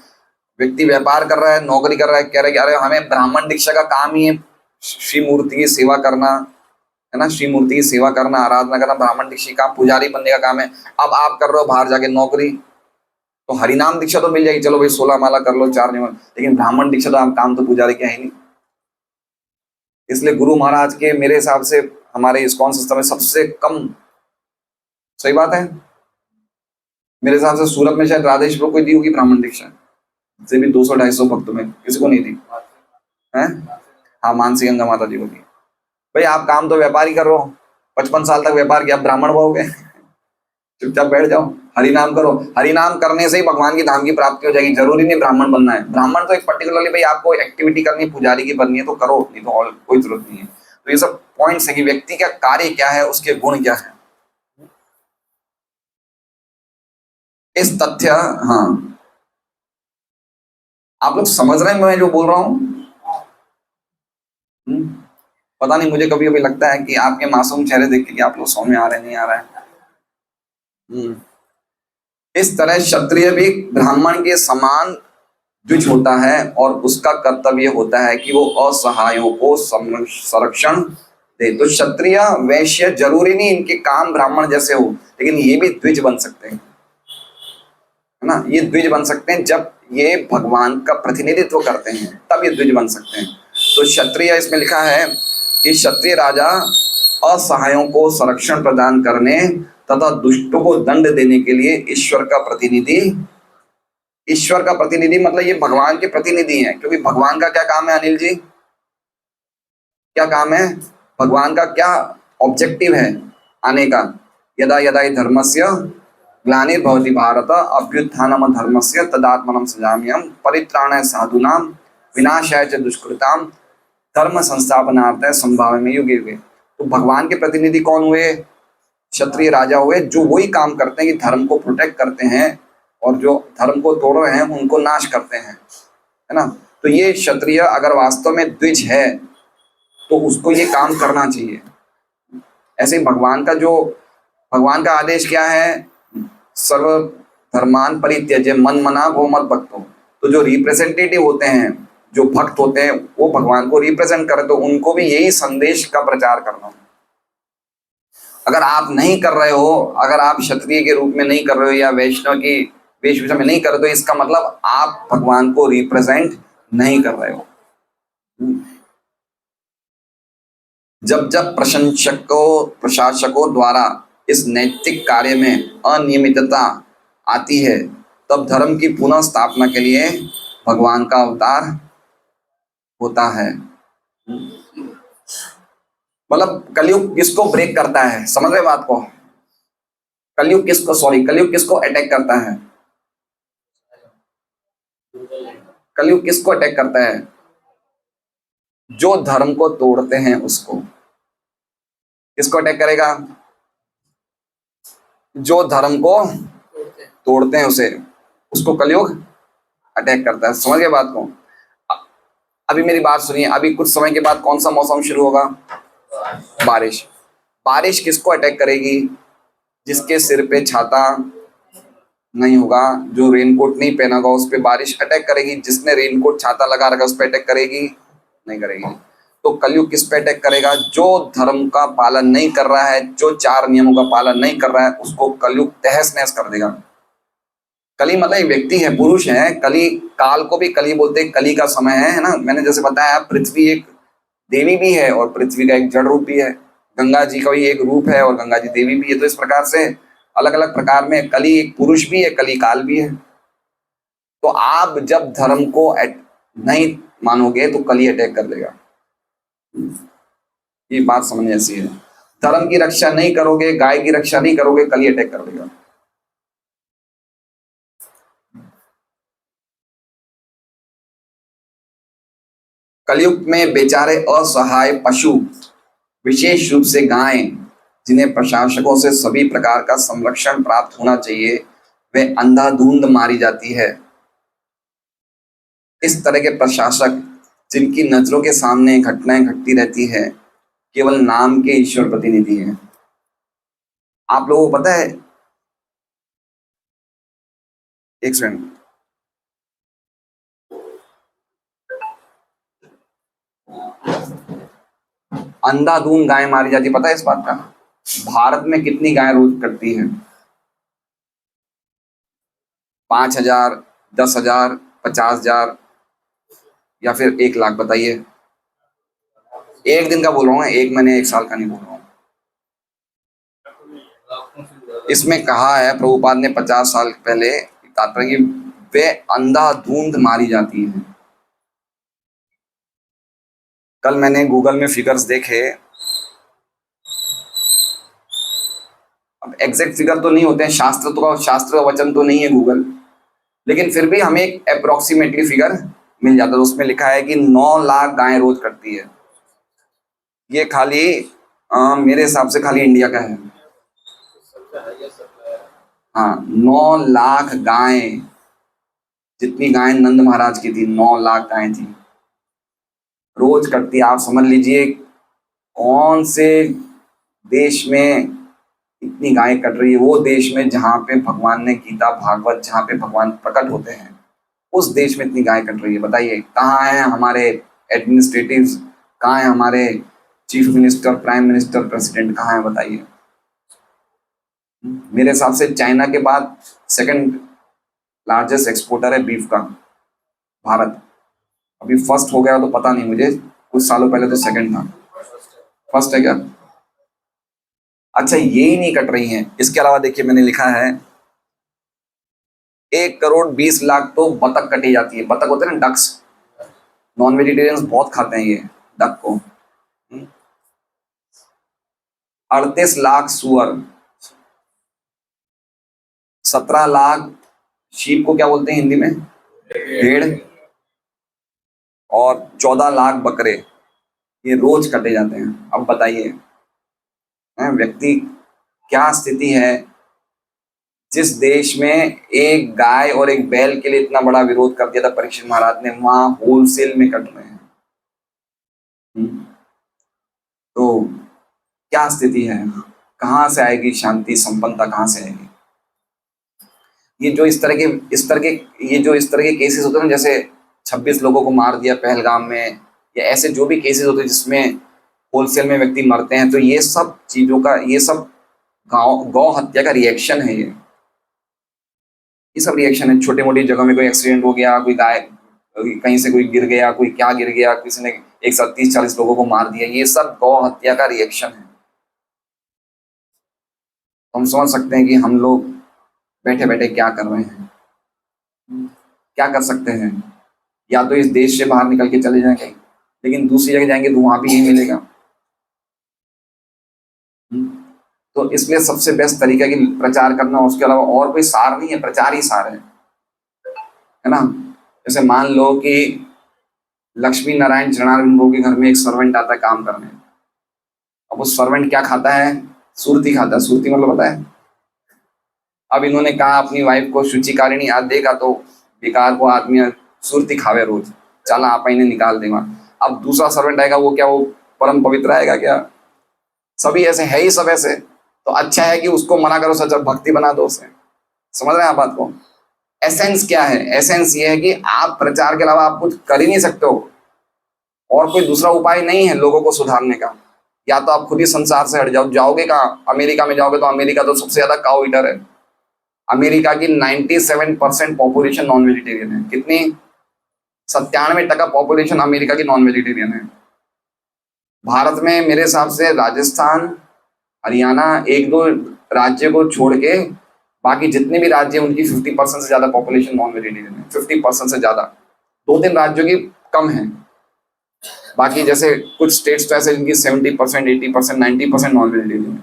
व्यक्ति व्यापार कर रहा है, नौकरी कर रहा है, कह रहा है कि अरे हमें ब्राह्मण दीक्षा का काम ही है श्री मूर्ति की सेवा करना, है ना, श्री मूर्ति की सेवा करना, आराधना करना, ब्राह्मण दीक्षा का पुजारी बनने का काम है। अब आप कर रहे हो बाहर जाके नौकरी, तो हरिनाम दीक्षा तो मिल जाएगी, चलो भाई 16 माला कर लो, 4 नियम, लेकिन ब्राह्मण दीक्षा तो आप काम तो पुजारी क्या है नहीं। इसलिए गुरु महाराज के मेरे हिसाब से हमारे इस्कॉन सिस्टम में सबसे कम, सही बात है, मेरे हिसाब से सूरत में शायद राधेश्वर को दी होगी ब्राह्मण दीक्षा, से भी 200-250 भक्तों में किसी को नहीं दी है। हाँ, मानसी गंगा माता जी को दी। भाई आप काम तो व्यापार ही कर रहे हो, 55 साल तक व्यापार किया, ब्राह्मण बहुगे, चुपचाप बैठ जाओ, हरिनाम करो। हरिनाम करने से ही भगवान की धाम की प्राप्ति हो जाएगी, जरूरी नहीं ब्राह्मण बनना है। ब्राह्मण तो एक पर्टिकुलरली भाई आपको एक्टिविटी करनी, पुजारी की बननी है तो करो, नहीं तो और कोई जरूरत नहीं है। तो ये सब पॉइंट्स है कि व्यक्ति का कार्य क्या है, उसके गुण क्या है, इस तथ्य। हाँ, आप लोग समझ रहे हैं मैं जो बोल रहा हूं? पता नहीं, मुझे कभी कभी लगता है कि आपके मासूम चेहरे देख के आप लोग समझ में आ रहे नहीं आ रहा है। इस तरह क्षत्रिय भी ब्राह्मण के समान द्विज होता है और उसका कर्तव्य होता है कि वो असहायों को संरक्षण दे। तो क्षत्रिय वैश्य जरूरी नहीं इनके काम ब्राह्मण जैसे हो, लेकिन ये भी द्विज बन सकते हैं, है ना, ये द्विज बन सकते हैं जब ये भगवान का प्रतिनिधित्व करते हैं, तब ये द्विज बन सकते हैं। तो क्षत्रिय, इसमें लिखा है कि क्षत्रिय राजा असहायों को संरक्षण प्रदान करने तथा दुष्टों को दंड देने के लिए ईश्वर का प्रतिनिधि, ईश्वर का प्रतिनिधि मतलब ये भगवान के प्रतिनिधि हैं, क्योंकि भगवान का क्या काम है अनिल जी, क्या काम है भगवान का, क्या ऑब्जेक्टिव है आने का? यदा यदा हि धर्मस्य ग्लानिर्भवति भारत अभ्युत्थानम धर्मस्य तदात्मनं सृजाम्यहम् परित्राणाय साधूनां विनाशाय च दुष्कृतां धर्म संस्थापनार्थाय संभावयामि युगे युगे। तो भगवान के प्रतिनिधि कौन हुए? क्षत्रिय राजा हुए, जो वही काम करते हैं कि धर्म को प्रोटेक्ट करते हैं और जो धर्म को तोड़ रहे हैं उनको नाश करते हैं, है ना। तो ये क्षत्रिय अगर वास्तव में द्विज है तो उसको ये काम करना चाहिए। ऐसे ही भगवान का आदेश क्या है? सर्व धर्मान परित्यज्य मन मना भो मत भक्तो। तो जो रिप्रेजेंटेटिव होते हैं, जो भक्त होते हैं, वो भगवान को रिप्रेजेंट करे, तो उनको भी यही संदेश का प्रचार करना। अगर आप नहीं कर रहे हो, अगर आप क्षत्रिय के रूप में नहीं कर रहे हो या वैष्णव की वेशभूषा में नहीं कर रहे हो, तो इसका मतलब आप भगवान को रिप्रेजेंट नहीं कर रहे हो। जब जब प्रशासकों द्वारा इस नैतिक कार्य में अनियमितता आती है, तब धर्म की पुनः स्थापना के लिए भगवान का अवतार होता है। मतलब कलयुग किसको ब्रेक करता है, समझ रहे बात को? कलयुग किसको अटैक करता है? कलयुग किसको अटैक करता है? जो धर्म को तोड़ते हैं उसको। किसको अटैक करेगा? जो धर्म को तोड़ते हैं उसको कलयुग अटैक करता है। समझ गए बात को? अभी मेरी बात सुनिए, अभी कुछ समय के बाद कौन सा मौसम शुरू होगा? बारिश। बारिश किसको अटैक करेगी? जिसके सिर पे छाता नहीं होगा। जो रेनकोट नहीं पहना होगा उस पर बारिश अटैक करेगी, जिसने रेनकोट छाता लगा रखा उस पर अटैक करेगी नहीं करेगी। तो कलयुग किस पे अटैक करेगा? जो धर्म का पालन नहीं कर रहा है, जो 4 नियमों का पालन नहीं कर रहा है, उसको कलयुग तहस नहस कर देगा। कली मतलब एक व्यक्ति है, पुरुष है। कली, काल को भी कली बोलते हैं, कली का समय है ना। मैंने जैसे बताया, पृथ्वी एक देवी भी है और पृथ्वी का एक जड़ रूप भी है। गंगा जी का भी एक रूप है और गंगा जी देवी भी है। तो इस प्रकार से अलग अलग प्रकार में कली एक पुरुष भी है, कली काल भी है। तो आप जब धर्म को नहीं मानोगे तो कली अटैक कर देगा। ये बात समझ ऐसी है। धर्म की रक्षा नहीं करोगे, गाय की रक्षा नहीं करोगे, कली अटैक कर देगा। कलयुग में बेचारे असहाय पशु, विशेष रूप से गायें, जिन्हें प्रशासकों से सभी प्रकार का संरक्षण प्राप्त होना चाहिए, वे अंधाधुंध मारी जाती है। इस तरह के प्रशासक, जिनकी नजरों के सामने घटनाएं घटती रहती है, केवल नाम के ईश्वर प्रतिनिधि हैं। आप लोगों को पता है, एक सेकंड, अंधाधुंध गाय मारी जाती है, पता है इस बात का? भारत में कितनी गाय रोज कटती है? 5,000, 10,000, 50,000 या फिर 1 लाख? बताइए। एक दिन का बोल रहा हूँ, 1 महीने 1 साल का नहीं बोल रहा हूँ। इसमें कहा है प्रभुपाद ने 50 साल पहले, तात्पर्य वे अंधाधुंध मारी जाती हैं। कल मैंने गूगल में फिगर्स देखे। अब एग्जैक्ट फिगर तो नहीं होते हैं, शास्त्र वचन तो नहीं है गूगल, लेकिन फिर भी हमें एक अप्रोक्सीमेटली फिगर मिल जाता है। उसमें लिखा है कि 9 लाख गायें रोज कटती है। ये खाली मेरे हिसाब से खाली इंडिया का है। हाँ, 9 लाख गायें, जितनी गायें नंद महाराज की थी, 9 लाख गायें थी, रोज कटती। आप समझ लीजिए कौन से देश में इतनी गायें कट रही है। वो देश में जहाँ पे भगवान ने गीता भागवत, जहाँ पे भगवान प्रकट होते हैं, उस देश में इतनी गायें कट रही है। बताइए कहाँ है हमारे एडमिनिस्ट्रेटिव्स, कहाँ है हमारे chief minister, prime minister, president, कहाँ है? बताइए। मेरे हिसाब से चाइना के बाद सेकंड लार्जेस्ट एक्सपोर्टर है बीफ का भारत। अभी फर्स्ट हो गया तो पता नहीं मुझे, कुछ सालों पहले तो सेकंड था। फर्स्ट है क्या? अच्छा, ये ही नहीं कट रही हैं। इसके अलावा देखिए मैंने लिखा है 1,20,00,000 तो बतख कटी जाती है। बतख होते हैं ना, डक्स। नॉन वेजिटेरियंस बहुत खाते हैं ये डक को। 38 लाख सुअर, 17 लाख शीप को क्या बोलते हैं हिंदी में? भेड़। और 14 लाख बकरे, ये रोज कटे जाते हैं। अब बताइए व्यक्ति, क्या स्थिति है? जिस देश में एक गाय और एक बैल के लिए इतना बड़ा विरोध कर दिया था परीक्षित महाराज ने, वहां होलसेल में कट रहे हैं। तो क्या स्थिति है? कहां से आएगी शांति, संपन्नता कहां से आएगी? ये जो इस तरह के केसेस होते हैं ना, जैसे 26 लोगों को मार दिया पहलगाम में, या ऐसे जो भी केसेस होते हैं जिसमें होलसेल में व्यक्ति मरते हैं, तो ये सब चीजों का, ये सब गौ हत्या का रिएक्शन है। ये सब रिएक्शन है। छोटे मोटी जगह में कोई एक्सीडेंट हो गया, कोई गाय कहीं से कोई गिर गया, कोई क्या गिर गया, किसी ने एक साथ 30-40 लोगों को मार दिया, ये सब गौ हत्या का रिएक्शन है। तो हम समझ सकते हैं कि हम लोग बैठे बैठे क्या कर रहे हैं, क्या कर सकते हैं। या तो इस देश से बाहर निकल के चले जाएं कहीं, लेकिन दूसरी जगह जाएंगे तो वहां भी यही मिलेगा। तो इसलिए सबसे बेस्ट तरीका कि प्रचार करना, उसके अलावा और कोई सार नहीं है, प्रचार ही सार है ना। जैसे मान लो कि लक्ष्मी नारायण चरणारविंद के घर में एक सर्वेंट आता है काम करने। अब वो सर्वेंट क्या खाता है? सुरती खाता है। सुरती मतलब पता है? अब इन्होंने कहा अपनी वाइफ को, शुचिकारिणी आज देखा तो बेकार को आदमी सुरती खावे रोज, चला आप इन्हें निकाल देगा। अब दूसरा सर्वेंट आएगा, वो क्या, वो परम पवित्र आएगा क्या? सभी ऐसे है ही, सब ऐसे। तो अच्छा है कि उसको मना करो, सच भक्ति बना दो उसे, समझ रहे हैं आप बात को? एसेंस क्या है? एसेंस ये है कि आप प्रचार के अलावा आप कुछ कर ही नहीं सकते हो, और कोई दूसरा उपाय नहीं है लोगों को सुधारने का। या तो आप खुद ही संसार से हट जाओ। जाओगे कहाँ? अमेरिका में जाओगे तो अमेरिका तो सबसे ज्यादा काउ ईटर है। अमेरिका की 97% पॉपुलेशन नॉन वेजिटेरियन है। कितनी? 97% पॉपुलेशन अमेरिका की नॉन वेजिटेरियन है। भारत में मेरे हिसाब से राजस्थान, हरियाणा, एक दो राज्य को छोड़ के बाकी जितने भी राज्य हैं उनकी 50% से ज्यादा पॉपुलेशन नॉन वेजिटेरियन है। 50% से ज्यादा। 2-3 राज्यों की कम है। बाकी जैसे कुछ स्टेट्स तो ऐसे जिनकी 70%, 80%, 90% नॉन वेजिटेरियन है।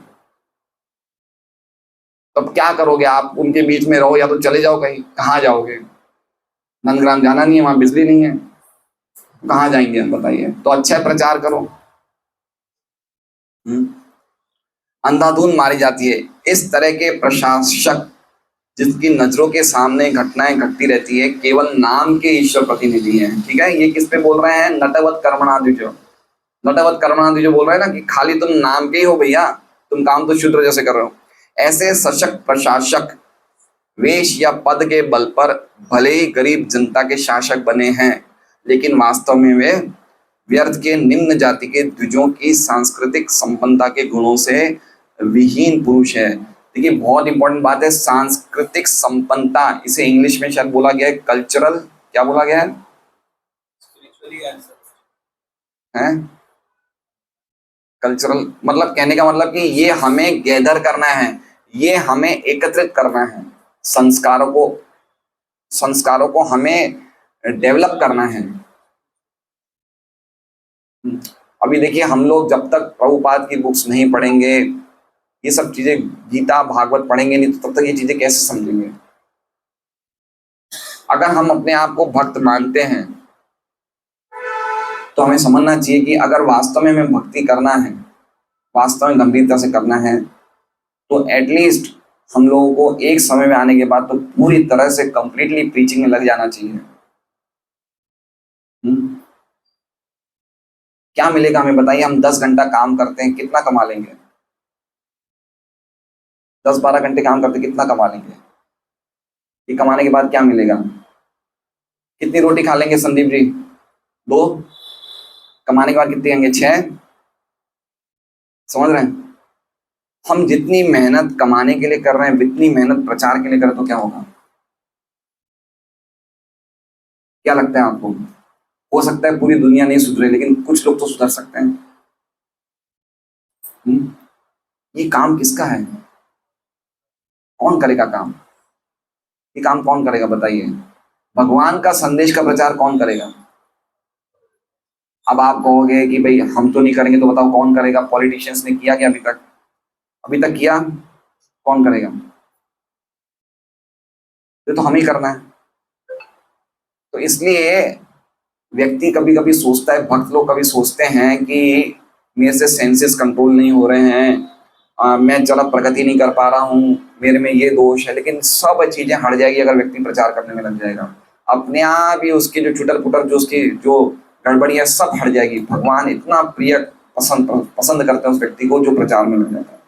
तो अब क्या करोगे आप? उनके बीच में रहो या तो चले जाओ कहीं। कहाँ जाओगे? नंदग्राम जाना नहीं है, वहां बिजली नहीं है, कहाँ जाएंगे हम बताइए? तो अच्छा है प्रचार करो। अंधाधुंध मारी जाती है। इस तरह के प्रशासक जिसकी नजरों के सामने घटनाएं घटती रहती है, केवल नाम के ईश्वर प्रतिनिधि हैं। ठीक है, ये किस पे बोल रहे हैं? नटवत कर्मणाद्विजो। नटवत कर्मणाद्विजो बोल रहे हैं ना कि खाली तुम नाम के ही हो भैया, तुम काम तो शूद्र जैसे कर रहे हो। ऐसे सशक्त प्रशासक वेश या पद के बल पर भले ही गरीब जनता के शासक बने हैं, लेकिन वास्तव में वे व्यर्थ के निम्न जाति के द्विजों की सांस्कृतिक संपन्नता के गुणों से विहीन पुरुष है। देखिए बहुत इंपॉर्टेंट बात है, सांस्कृतिक संपन्नता। इसे इंग्लिश में शायद बोला गया है कल्चरल, क्या बोला गया है? कल्चरल मतलब कहने का मतलब कि ये हमें गैदर करना है, ये हमें एकत्रित करना है, संस्कारों को हमें डेवलप करना है। अभी देखिए हम लोग जब तक प्रभुपाद की बुक्स नहीं पढ़ेंगे, ये सब चीजें, गीता भागवत पढ़ेंगे नहीं, तो तब तक ये चीजें कैसे समझेंगे? अगर हम अपने आप को भक्त मानते हैं तो हमें समझना चाहिए कि अगर वास्तव में हमें भक्ति करना है, वास्तव में गंभीरता से करना है, तो एटलीस्ट हम लोगों को एक समय में आने के बाद तो पूरी तरह से कंप्लीटली प्रीचिंग में लग जाना चाहिए। क्या मिलेगा हमें बताइए? हम 10 घंटा काम करते हैं, कितना कमा लेंगे? 10-12 घंटे काम करते कितना कमा लेंगे? ये कमाने के बाद क्या मिलेगा? कितनी रोटी खा लेंगे संदीप जी? 2। कमाने के बाद कितनी आएंगे? 6। समझ रहे हैं? हम जितनी मेहनत कमाने के लिए कर रहे हैं, जितनी मेहनत प्रचार के लिए करें तो क्या होगा? क्या लगता है आपको? हो सकता है पूरी दुनिया नहीं सुधरे, लेकिन कुछ लोग तो सुधर सकते हैं। ये काम किसका है? कौन करेगा काम? ये काम कौन करेगा बताइए? भगवान का संदेश का प्रचार कौन करेगा? अब आप कहोगे कि भाई हम तो नहीं करेंगे, तो बताओ कौन करेगा? पॉलिटिशियंस ने किया क्या अभी तक? अभी तक किया? कौन करेगा? ये तो हमें ही करना है। तो इसलिए व्यक्ति कभी कभी सोचता है, भक्त लोग कभी सोचते हैं कि मेरे से सेंसेस कंट्रोल नहीं हो रहे हैं, मैं चला प्रगति नहीं कर पा रहा हूँ, मेरे में ये दोष है। लेकिन सब चीजें हट जाएगी अगर व्यक्ति प्रचार करने में लग जाएगा। अपने आप ही उसकी जो चुटर पुटर, जो उसकी जो गड़बड़ी है, सब हट जाएगी। भगवान इतना प्रिय पसंद करते हैं उस व्यक्ति को जो प्रचार में लग जाता है।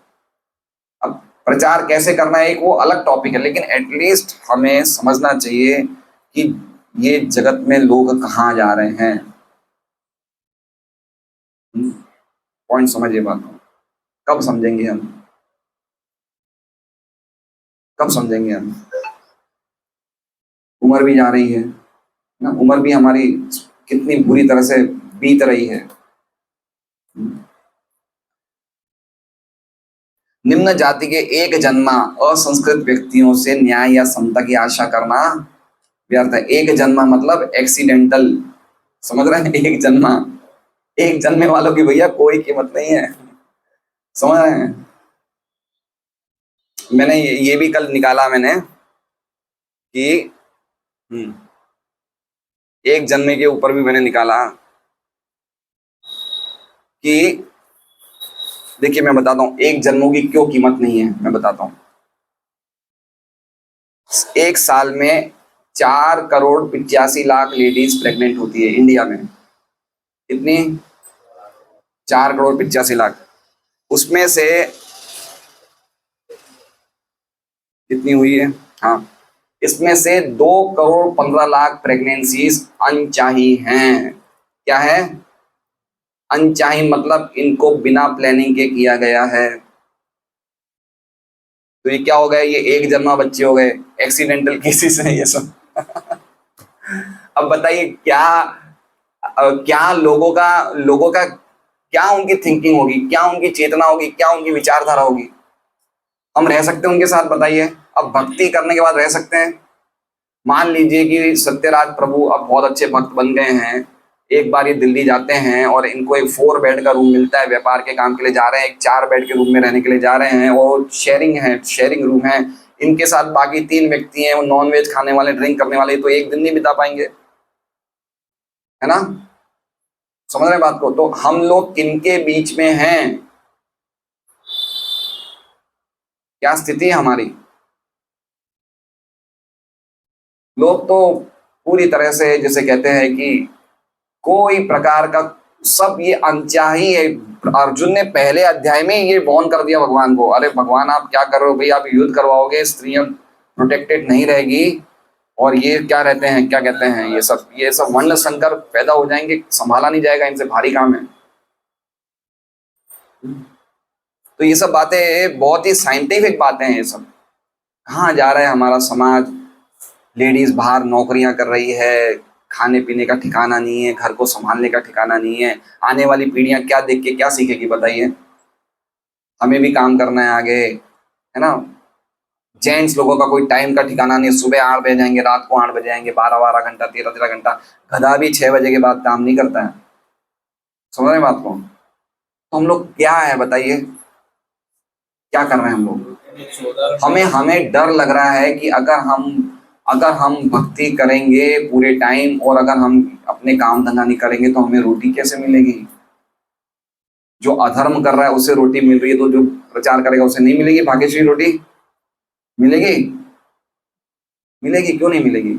अब प्रचार कैसे करना है एक वो अलग टॉपिक है, लेकिन एटलीस्ट हमें समझना चाहिए कि ये जगत में लोग कहाँ जा रहे हैं। पॉइंट समझिए बात को। कब समझेंगे हम? कब समझेंगे हम? उम्र भी जा रही है ना, उम्र भी हमारी कितनी बुरी तरह से बीत रही है। निम्न जाति के एक जन्मा असंस्कृत व्यक्तियों से न्याय या समता की आशा करना व्यर्थ है। एक जन्मा मतलब एक्सीडेंटल, समझ रहे हैं? एक जन्मा, एक जन्मे वालों की भैया कोई कीमत नहीं है। समझ रहे हैं? मैंने ये भी कल निकाला मैंने कि एक जन्मे के ऊपर भी मैंने निकाला कि देखिए मैं बताता हूं एक जन्मों की क्यों कीमत नहीं है। मैं बताता हूं, एक साल में 4,85,00,000 लेडीज प्रेग्नेंट होती है इंडिया में। कितनी? 4,85,00,000। उसमें से कितनी हुई है? हाँ, इसमें से 2,15,00,000 प्रेगनेंसीज अनचाही हैं। क्या है? अनचाही, मतलब इनको बिना प्लानिंग के किया गया है। तो ये क्या हो गए? ये एक जन्मा बच्चे हो गए, एक्सीडेंटल केसेस हैं ये सब। अब बताइए क्या क्या लोगों का क्या उनकी थिंकिंग होगी, क्या उनकी चेतना होगी, क्या उनकी विचारधारा होगी? हम रह सकते हैं उनके साथ? बताइए। अब भक्ति करने के बाद रह सकते हैं? मान लीजिए कि सत्यराज प्रभु अब बहुत अच्छे भक्त बन गए हैं, एक बार ये दिल्ली जाते हैं और इनको एक 4 बेड का रूम मिलता है, व्यापार के काम के लिए जा रहे हैं, एक 4 बेड के रूम में रहने के लिए जा रहे हैं, और शेयरिंग रूम है, इनके साथ बाकी 3 व्यक्ति हैं, वो नॉन वेज खाने वाले, ड्रिंक करने वाले, तो एक दिन नहीं बिता पाएंगे, है ना? समझ रहे हैं बात को? तो हम लोग किनके बीच में हैं? क्या स्थिति है हमारी? लोग तो पूरी तरह से जैसे कहते हैं कि कोई प्रकार का, सब ये अनचाही है। अर्जुन ने पहले अध्याय में ये वार्न कर दिया भगवान को, अरे भगवान आप क्या कर रहे हो भाई, आप युद्ध करवाओगे, स्त्रियां प्रोटेक्टेड नहीं रहेगी, और ये क्या रहते हैं, क्या कहते हैं, ये सब वर्ण संकर पैदा हो जाएंगे, संभाला नहीं जाएगा, इनसे भारी काम है। तो ये सब बातें बहुत ही साइंटिफिक बातें हैं ये सब। कहाँ जा रहा है हमारा समाज? लेडीज बाहर नौकरियां कर रही है, खाने पीने का ठिकाना नहीं है, घर को संभालने का ठिकाना नहीं है। आने वाली पीढ़ियां क्या देख के क्या सीखेगी बताइए? हमें भी काम करना है आगे, है ना? जेंट्स लोगों का कोई टाइम का ठिकाना नहीं, सुबह 8 बजे जाएंगे, रात को 8 बजे आएंगे, 12-12 घंटा, 13-13 घंटा। गधा भी 6 बजे के बाद काम नहीं करता है। समझ रहे हैं बात को? तो हम लोग क्या है बताइए, क्या कर रहे हैं हम लोग? हमें डर लग रहा है कि अगर हम भक्ति करेंगे पूरे टाइम, और अगर हम अपने काम धंधा नहीं करेंगे, तो हमें रोटी कैसे मिलेगी? जो अधर्म कर रहा है उसे रोटी मिल रही है, तो जो प्रचार करेगा उसे नहीं मिलेगी? भाग्यश्री रोटी मिलेगी? मिलेगी, क्यों नहीं मिलेगी?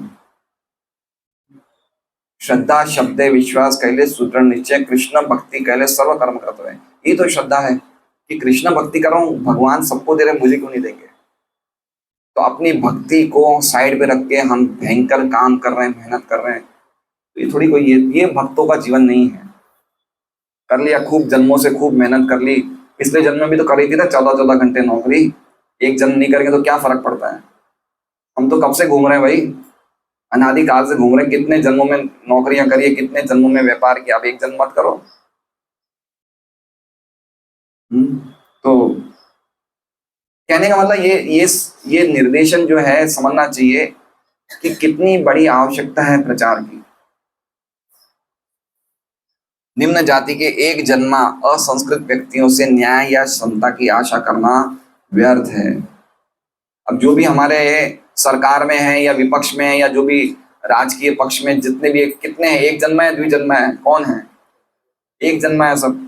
श्रद्धा शब्दे विश्वास कहले सुदृढ़ निश्चय, कृष्ण भक्ति कहले सर्व कर्म करते हैं। ये तो श्रद्धा है कि कृष्ण भक्ति कर रहा हूँ, भगवान सबको दे रहे, मुझे क्यों नहीं देंगे? तो अपनी भक्ति को साइड पे रख के हम भयंकर काम कर रहे हैं, मेहनत कर रहे हैं, तो ये थोड़ी कोई ये भक्तों का जीवन नहीं है। कर लिया खूब जन्मों से, खूब मेहनत कर ली, पिछले जन्म में भी तो कर रही थी ना 14-14 घंटे नौकरी, एक जन्म नहीं करेंगे तो क्या फर्क पड़ता है? हम तो कब से घूम रहे हैं भाई, अनादि काल से घूम रहे हैं, कितने जन्मों में नौकरियां करिए, कितने जन्मों में व्यापार किया, अब एक जन्म मत करो। तो कहने का मतलब ये निर्देशन जो है समझना चाहिए कि कितनी बड़ी आवश्यकता है प्रचार की। निम्न जाति के एक जन्मा असंस्कृत व्यक्तियों से न्याय या समता की आशा करना व्यर्थ है। अब जो भी हमारे सरकार में है या विपक्ष में है, या जो भी राजकीय पक्ष में जितने भी, कितने हैं? एक जन्मा है, द्विजन्मा है, कौन है? एक जन्मा है सब,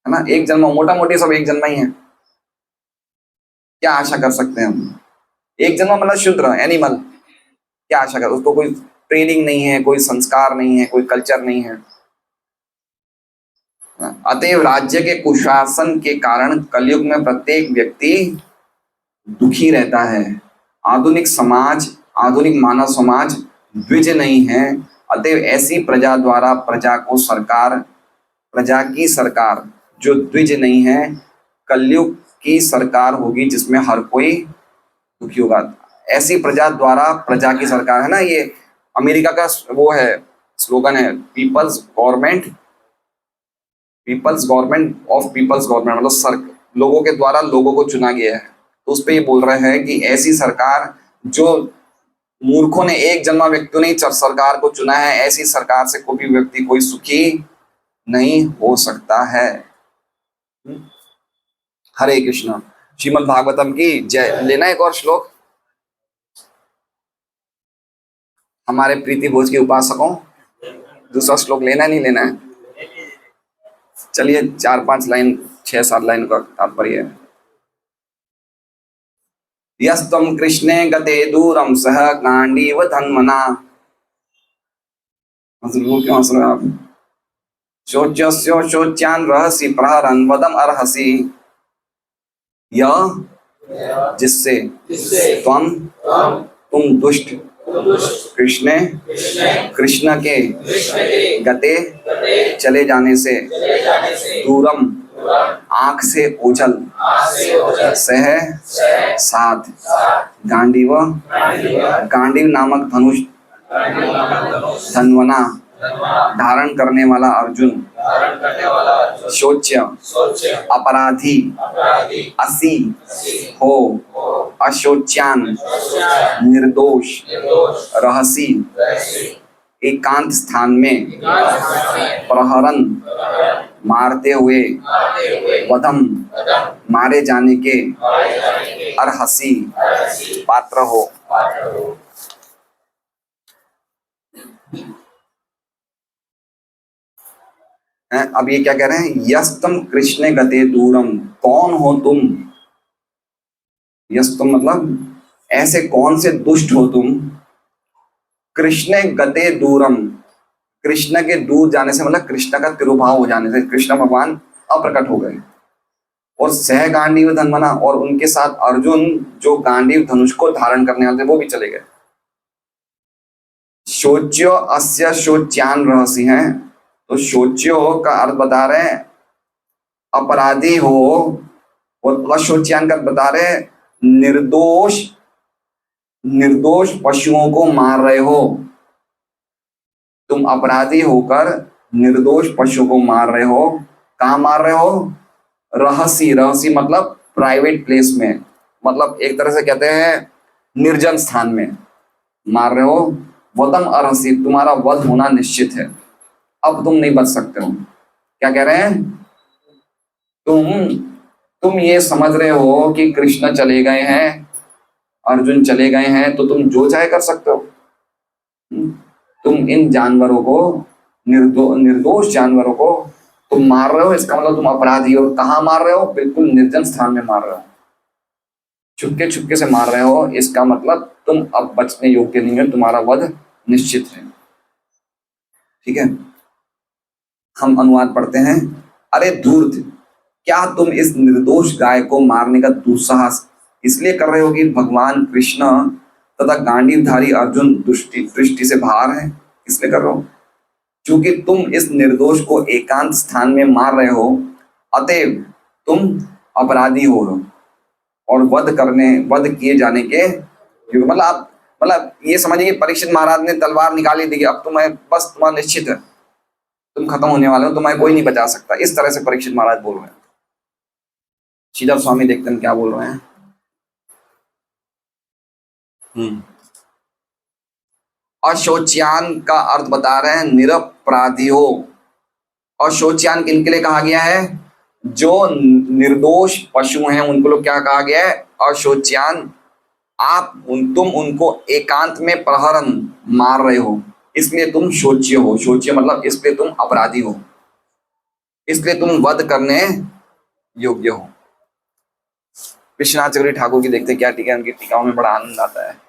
है ना? एक जन्मा, मोटा मोटी सब एक जन्मा ही है। क्या आशा कर सकते हैं हम? एक जन्मा मतलब शूद्र, एनिमल। क्या आशा कर? उसको कोई ट्रेनिंग नहीं है, कोई संस्कार नहीं है, कोई कल्चर नहीं है। अतएव राज्य के कुशासन के कारण कलयुग में प्रत्येक व्यक्ति दुखी रहता है। आधुनिक मानव समाज द्विज नहीं है। अतएव ऐसी प्रजा द्वारा प्रजा की सरकार जो द्विज नहीं है, कलयुग की सरकार होगी जिसमें हर कोई दुखी होगा। ऐसी प्रजा द्वारा प्रजा की सरकार, है ना? ये अमेरिका का वो है, स्लोगन है, people's government of people's government, मतलब लोगों के द्वारा लोगों को चुना गया है। तो उस पर ये बोल रहे हैं कि ऐसी सरकार, जो मूर्खों ने, एक जन्मा व्यक्तियों ने सरकार को चुना है, ऐसी सरकार से कोई भी व्यक्ति कोई सुखी नहीं हो सकता है। हरे कृष्ण। श्रीमद् भागवतम की जय। लेना एक और श्लोक हमारे प्रीति भोज के उपासकों? दूसरा श्लोक लेना नहीं लेना है? चलिए 4-5 लाइन, 6-7 लाइन का तात्पर्य है। यस्तम कृष्णे गते दूरम सह गांडीव धन्मना। क्यों हंस रहे आप? शोच्यान रहसि प्रहरन वदम अर्हसि। जिससे तुम दुष्ट कृष्ण कृष्ण के गते चले जाने से दूरम आंख से ओझल सह साथ गांडीव गांडीव नामक धनुष धनवना धारण करने वाला अर्जुन शोच्य अपराधी असी हो अशोच्यान निर्दोष रहसी एकांत स्थान में प्रहरन मारते हुए वधम मारे जाने के अर्हसी पात्र हो। अब ये क्या कह रहे हैं? यस्तम कृष्ण गते दूरम, कौन हो तुम? यस्तम मतलब ऐसे कौन से दुष्ट हो तुम? कृष्ण गते दूरम, कृष्ण के दूर जाने से मतलब कृष्ण का तिरुभाव हो जाने से, कृष्ण भगवान अप्रकट हो गए। और सह गांडीव धनवना, और उनके साथ अर्जुन जो गांडीव धनुष को धारण करने वाले थे वो भी चले गए। शोच्यो अस्य शोच्यान रहसी हैं, तो शोच्यो का अर्थ बता रहे हैं अपराधी हो, और अशोच्यान का बता रहे हैं निर्दोष पशुओं को मार रहे हो। तुम अपराधी होकर निर्दोष पशुओं को मार रहे हो। कहाँ मार रहे हो? रहसी मतलब प्राइवेट प्लेस में, मतलब एक तरह से कहते हैं निर्जन स्थान में मार रहे हो। वदम अरहसी, तुम्हारा वध होना निश्चित है, अब तुम नहीं बच सकते हो। क्या कह रहे हैं? तुम ये समझ रहे हो कि कृष्ण चले गए हैं, अर्जुन चले गए हैं, तो तुम जो चाहे कर सकते हो। तुम इन जानवरों को, निर्दोष जानवरों को तुम मार रहे हो, इसका मतलब तुम अपराधी हो। कहाँ मार रहे हो? बिल्कुल निर्जन स्थान में मार रहे हो, छुपके से मार रहे हो। इसका मतलब तुम अब बचने योग्य नहीं हो, तुम्हारा वध निश्चित है। ठीक है, हम अनुवाद पढ़ते हैं। अरे धूर्त, क्या तुम इस निर्दोष गाय को मारने का दुस्साहस इसलिए कर रहे हो कि भगवान कृष्ण तथा गांडीवधारी अर्जुन दृष्टि से बाहर है? इसलिए कर रहे हो क्योंकि तुम इस निर्दोष को एकांत स्थान में मार रहे हो, अतएव तुम अपराधी हो और वध किए जाने के मतलब ये समझिए कि परीक्षित महाराज ने तलवार निकाली थी, अब तुम्हारा निश्चित है, तुम खत्म होने वाले हो, तुम्हें कोई नहीं बचा सकता। इस तरह से परीक्षित महाराज बोल रहे हैं। श्रीधर स्वामी देखते हैं क्या बोल रहे हैं। अशोच्यान का अर्थ बता रहे हैं निरपराधी हो। अशोच्यान किन के लिए कहा गया है? जो निर्दोष पशु हैं उनको लोग क्या कहा गया है? अशोच्यान। तुम उनको एकांत में प्रहरन मार रहे हो, इसलिए तुम शोच्य हो। शोच्य मतलब इसलिए तुम अपराधी हो, इसलिए तुम वध करने योग्य हो। विश्वनाथ चक्रवर्ती ठाकुर की देखते क्या टीका, उनकी टीकाओं में बड़ा आनंद आता है।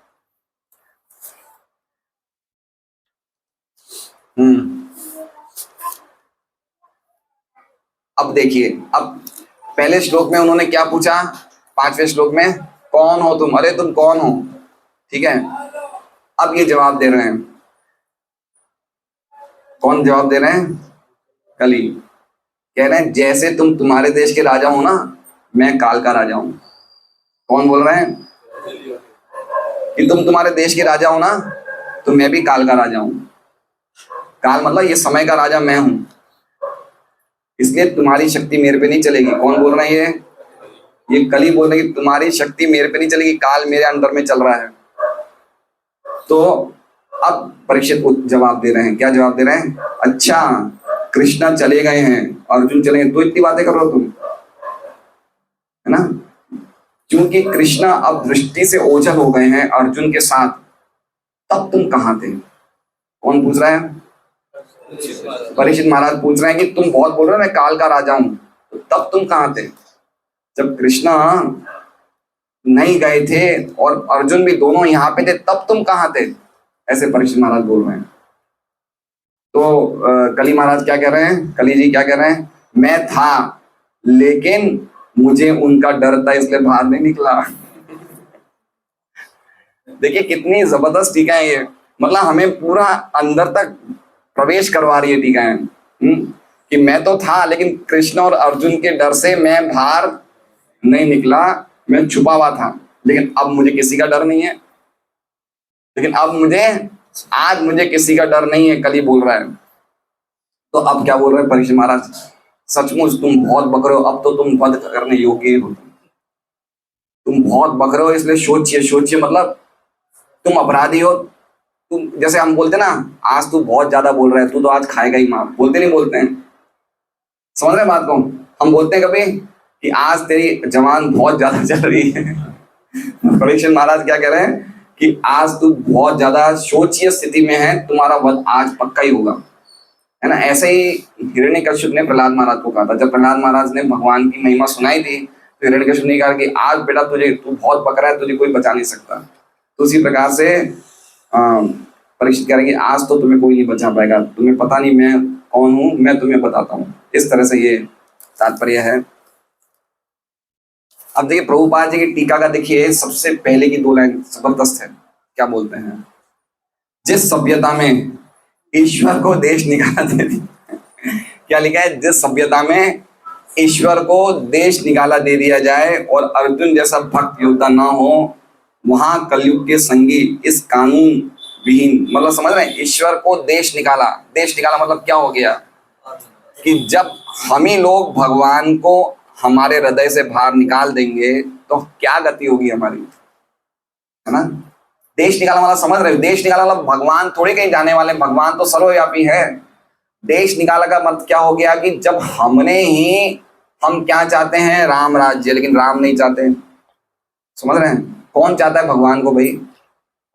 अब देखिए, अब पहले श्लोक में उन्होंने क्या पूछा? 5वें श्लोक में कौन हो तुम? अरे तुम कौन हो? ठीक है, अब ये जवाब दे रहे हैं। कौन जवाब दे रहे हैं? कली। कह रहे हैं जैसे तुम तुम्हारे देश के राजा हो ना, मैं काल का राजा हूं। कौन बोल रहे हैं? कि तुम तुम्हारे देश के राजा हो ना, तो मैं भी काल का राजा हूं। काल मतलब ये समय का राजा मैं हूं, इसलिए तुम्हारी शक्ति मेरे पे नहीं चलेगी। कौन बोल रहे हैं? ये कली बोल रहे हैं कि तुम्हारी शक्ति मेरे पे नहीं चलेगी, काल मेरे अंदर में चल रहा है। तो अब परीक्षित जवाब दे रहे हैं। क्या जवाब दे रहे हैं? अच्छा, कृष्णा चले गए हैं, अर्जुन चले गए, तो इतनी बातें कर रहे हो तुम, है ना? क्योंकि कृष्णा अब दृष्टि से ओझल हो गए हैं अर्जुन के साथ, तब तुम कहाँ थे? कौन पूछ रहा है? परीक्षित महाराज पूछ रहे हैं कि तुम बहुत बोल रहे हो मैं काल का राजा हूं, तो तब तुम कहाँ थे जब कृष्णा नहीं गए थे और अर्जुन भी दोनों यहाँ पे थे, तब तुम कहाँ थे? ऐसे परीक्षित महाराज बोल रहे हैं। तो कली महाराज क्या कह रहे हैं? कली जी क्या कह रहे हैं? मैं था, लेकिन मुझे उनका डर था इसलिए बाहर नहीं निकला। देखिए कितनी जबरदस्त टीका है ये, मतलब हमें पूरा अंदर तक प्रवेश करवा रही है टीकाएं। कि मैं तो था लेकिन कृष्ण और अर्जुन के डर से मैं बाहर नहीं निकला, मैं छुपा हुआ था, लेकिन अब मुझे किसी का डर नहीं है। लेकिन अब आज मुझे किसी का डर नहीं है, कल ही बोल रहा है। तो अब क्या बोल रहे हैं परीक्षित महाराज, सचमुच तुम बहुत बक रहे हो, अब तो तुम वध करने योग्य हो, तुम बहुत बक रहे हो, इसलिए सोचिए मतलब तुम अपराधी हो। तुम जैसे हम बोलते ना, आज तू बहुत ज्यादा बोल रहा है, तू तो आज खाएगा ही मार, बोलते नहीं बोलते हैं, समझ रहे बात को? हम बोलते हैं कभी कि आज तेरी जवान बहुत ज्यादा चल रही है। परीक्षित महाराज क्या कह रहे हैं कि आज तू बहुत ज्यादा शोचनीय स्थिति में है, तुम्हारा वध आज पक्का ही होगा, है ना। ऐसे ही हिरण्यकश्यप ने प्रहलाद महाराज को कहा था। जब प्रहलाद महाराज ने भगवान की महिमा सुनाई थी तो हिरण्यकश्यप ने कहा कि आज बेटा तू बहुत बक रहा है, तुझे कोई बचा नहीं सकता। तो उसी प्रकार से परीक्षित कह रहे हैं कि आज तो तुम्हें कोई नहीं बचा पाएगा, तुम्हें पता नहीं मैं कौन हूं, मैं तुम्हें बताता हूँ। इस तरह से ये तात्पर्य है। अब देखिए प्रभुपाद जी की टीका का देखिए सबसे पहले की 2 लाइन जबरदस्त है। क्या बोलते हैं, जिस सभ्यता में ईश्वर को देश निकाला दे दिया। क्या लिखा है, जिस सभ्यता में ईश्वर को देश निकाला दे दिया जाए और अर्जुन जैसा भक्त योद्धा ना हो, वहां कलयुग के संगी इस कानून विहीन, मतलब समझ रहे हैं, ईश्वर को देश निकाला मतलब क्या हो गया कि जब हम ही लोग भगवान को हमारे हृदय से बाहर निकाल देंगे तो क्या गति होगी हमारी, है ना। देश निकाला मतलब समझ रहे हो, देश निकाला मतलब भगवान थोड़ी कहीं जाने वाले, भगवान तो सर्वव्यापी है। देश निकाला का मतलब क्या हो गया कि जब हम क्या चाहते हैं, राम राज्य, लेकिन राम नहीं चाहते, समझ रहे हैं। कौन चाहता है भगवान को भाई,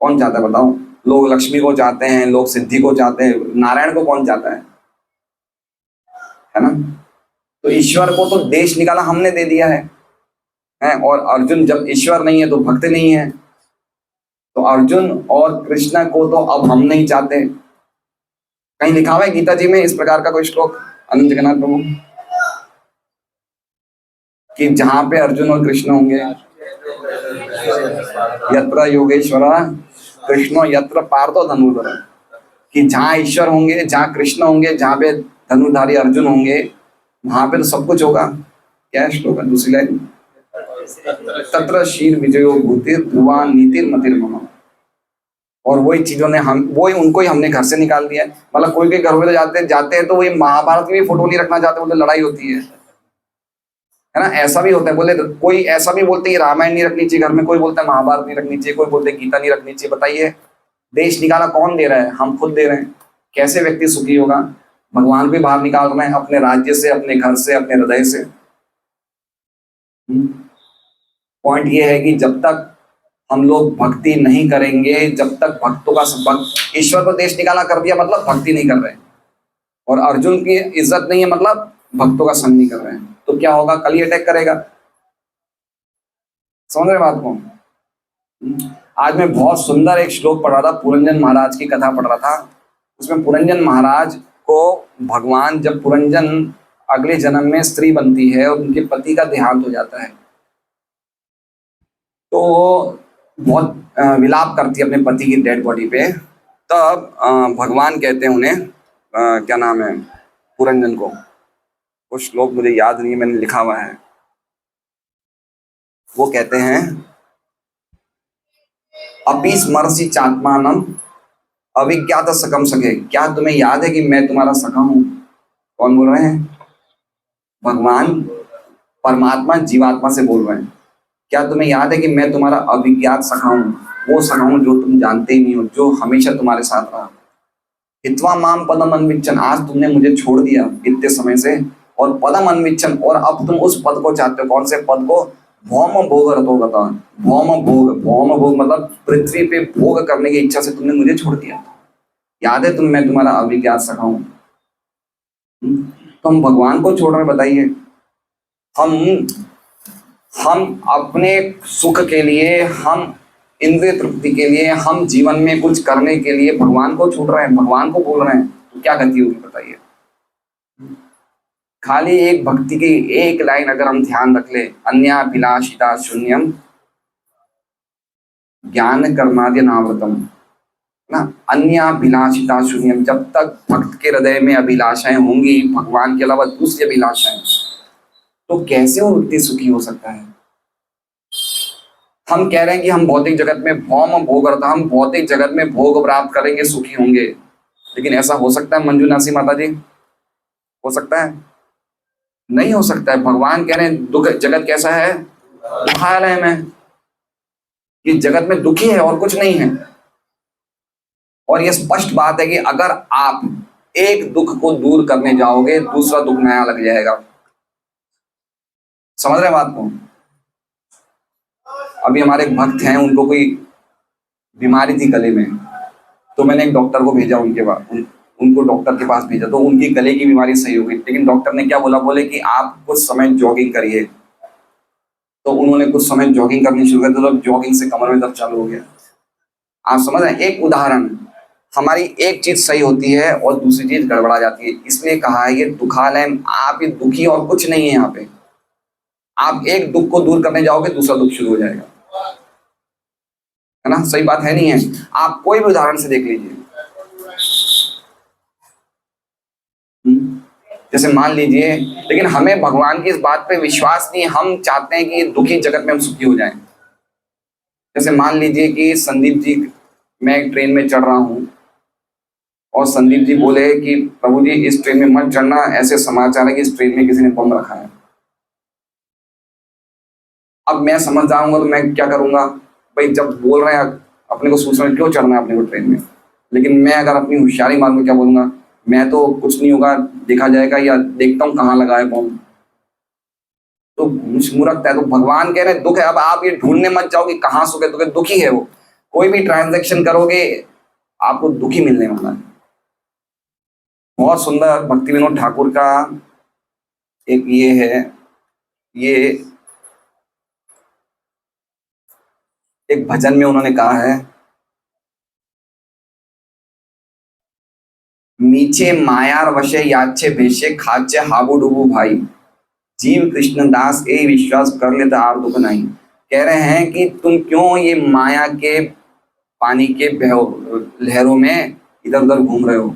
कौन चाहता है बताओ? लोग लक्ष्मी को चाहते हैं, लोग सिद्धि को चाहते हैं, नारायण को कौन चाहता है ना। तो ईश्वर को तो देश निकाला हमने दे दिया है। और अर्जुन जब ईश्वर नहीं है तो भक्त नहीं है, तो अर्जुन और कृष्ण को तो अब हम नहीं चाहते। कहीं लिखा हुआ है गीता जी में इस प्रकार का कोई श्लोक, अनंत जगन्नाथ प्रभु, कि जहां पे अर्जुन और कृष्ण होंगे, यत्र योगेश्वरा कृष्णो यत्र पार्थो धनुर्धर, कि जहां ईश्वर होंगे, जहां कृष्ण होंगे, जहां पे धनुर्धारी अर्जुन होंगे, वहां पे तो सब कुछ होगा। क्या है श्लोक, दूसरी लाइन, तत्र शीर विजयो भूतिर ध्रुवा नीतिर मतिर्मम। और वही चीजों ने उनको ही हमने घर से निकाल दिया। मतलब कोई घर में तो जाते हैं तो वही महाभारत में भी फोटो नहीं रखना चाहते, बोलते लड़ाई होती है ना। ऐसा भी होता है, बोले कोई ऐसा भी बोलते हैं रामायण नहीं रखनी चाहिए घर में, कोई बोलता है महाभारत नहीं रखनी चाहिए, कोई बोलते हैं गीता नहीं रखनी चाहिए। बताइए देश निकाला कौन दे रहा है? हम खुद दे रहे हैं। कैसे व्यक्ति सुखी होगा? भगवान भी बाहर निकाल रहे हैं अपने राज्य से, अपने घर से, अपने हृदय से। पॉइंट ये है कि जब तक हम लोग भक्ति नहीं करेंगे, जब तक भक्तों का ईश्वर को देश निकाला कर दिया मतलब भक्ति नहीं कर रहे हैं, और अर्जुन की इज्जत नहीं है मतलब भक्तों का संग नहीं कर रहे हैं, तो क्या होगा? कल ही अटैक करेगा। समझ रहे बात को? आज मैं बहुत सुंदर एक श्लोक पढ़ रहा था, पुरंजन महाराज की कथा पढ़ रहा था। उसमें पुरंजन महाराज को भगवान, जब पुरंजन अगले जन्म में स्त्री बनती है और उनके पति का देहांत हो जाता है, तो बहुत विलाप करती है अपने पति की डेड बॉडी पे। तब भगवान कहते हैं उन्हें, क्या नाम है, पुरंजन को, वो श्लोक मुझे याद नहीं है, मैंने लिखा हुआ है। वो कहते हैं, अपि स्मरसि चात्मानम अविज्ञात सकम सखे। क्या तुम्हें याद है कि मैं तुम्हारा सखा हूं? कौन बोल रहे हैं? भगवान परमात्मा जीवात्मा से बोल रहे हैं। क्या तुम्हें याद है कि मैं तुम्हारा अविज्ञात सखा हूं, वो सखा हूं जो तुम जानते ही नहीं हो, जो हमेशा तुम्हारे साथ रहा। हित्वा माम पदम अन्विच्छन, आज तुमने मुझे छोड़ दिया इतने समय से, और पदम अन्विच्छन, और अब तुम उस पद को चाहते हो। कौन से पद को? भौम भोग रतो गता। भौम भोग मतलब पृथ्वी पे भोग करने की इच्छा से तुमने मुझे छोड़ दिया। याद है मैं तुम्हारा अविज्ञात सखा हूं। तो हम भगवान को छोड़ रहे, बताइए। हम अपने सुख के लिए, हम इंद्रिय तृप्ति के लिए, हम जीवन में कुछ करने के लिए भगवान को छोड़ रहे हैं, भगवान को बोल रहे हैं, तो क्या गति होगी बताइए? खाली एक भक्ति की एक लाइन अगर हम ध्यान रख ले, अन्याभिलाषिता शून्यम ज्ञान कर्माद्य नावृतम ना, अन्याभिलाषिता शून्यम। जब तक भक्त के हृदय में अभिलाषाएं होंगी भगवान के अलावा दूसरी अभिलाषाएं, तो कैसे वो व्यक्ति सुखी हो सकता है। हम कह रहे हैं कि हम भौतिक जगत में भौम भोग, हम भौतिक जगत में भोग प्राप्त करेंगे, सुखी होंगे, लेकिन ऐसा हो सकता है मंजू नासी माता जी? हो सकता है? नहीं हो सकता है। भगवान कह रहे हैं दुख जगत कैसा है, दुखालय में, कि जगत में दुखी है और कुछ नहीं है। और यह स्पष्ट बात है कि अगर आप एक दुख को दूर करने जाओगे दूसरा दुख नया लग जाएगा। समझ रहे बात को? अभी हमारे एक भक्त हैं, उनको कोई बीमारी थी गले में, तो मैंने एक डॉक्टर को भेजा उनके पास, उनको डॉक्टर के पास भेजा, तो उनकी गले की बीमारी सही हो गई। लेकिन डॉक्टर ने क्या बोला, बोले कि आप कुछ समय जॉगिंग करिए। तो उन्होंने कुछ समय जॉगिंग करनी शुरू कर दी, तो जॉगिंग से कमर में दर्द चालू हो गया। आप समझ रहे हैं? एक उदाहरण, हमारी एक चीज सही होती है और दूसरी चीज गड़बड़ा जाती है, इसलिए कहा है ये दुखालय। आप ये दुखी और कुछ नहीं है यहाँ पे। आप एक दुख को दूर करने जाओगे दूसरा दुख शुरू हो जाएगा, है ना? सही बात है नहीं है? आप कोई भी उदाहरण से देख लीजिए। जैसे मान लीजिए, लेकिन हमें भगवान की इस बात पे विश्वास नहीं है, हम चाहते हैं कि दुखी जगत में हम सुखी हो जाएं। जैसे मान लीजिए कि संदीप जी, मैं एक ट्रेन में चढ़ रहा हूं और संदीप जी बोले कि प्रभु जी इस ट्रेन में मत चढ़ना, ऐसे समाचार है कि इस ट्रेन में किसी ने बम रखा है। अब मैं समझ जाऊंगा तो मैं क्या करूंगा, भाई जब बोल रहे हैं अपने को सूचना क्यों चढ़ना है अपने को ट्रेन में। लेकिन मैं अगर अपनी होशियारी मारूंगा क्या बोलूंगा, मैं तो कुछ नहीं होगा, देखा जाएगा, या देखता हूँ कहाँ लगा है बम। तो मूर्खता है। तो भगवान कह रहे हैं दुख है, अब आप ये ढूंढने मत जाओ कि कहाँ सुख है, तो दुखी है वो। कोई भी ट्रांजैक्शन करोगे आपको दुखी मिलने वाला है। बहुत सुंदर भक्ति विनोद ठाकुर का एक ये है, ये एक भजन में उन्होंने कहा है, मीचे मायार वशे याचे भेषे खाचे हाबू डूबू भाई, जीव कृष्ण दास ए विश्वास कर लेता आर दुख नहीं। कह रहे हैं कि तुम क्यों ये माया के पानी के लहरों में इधर उधर घूम रहे हो।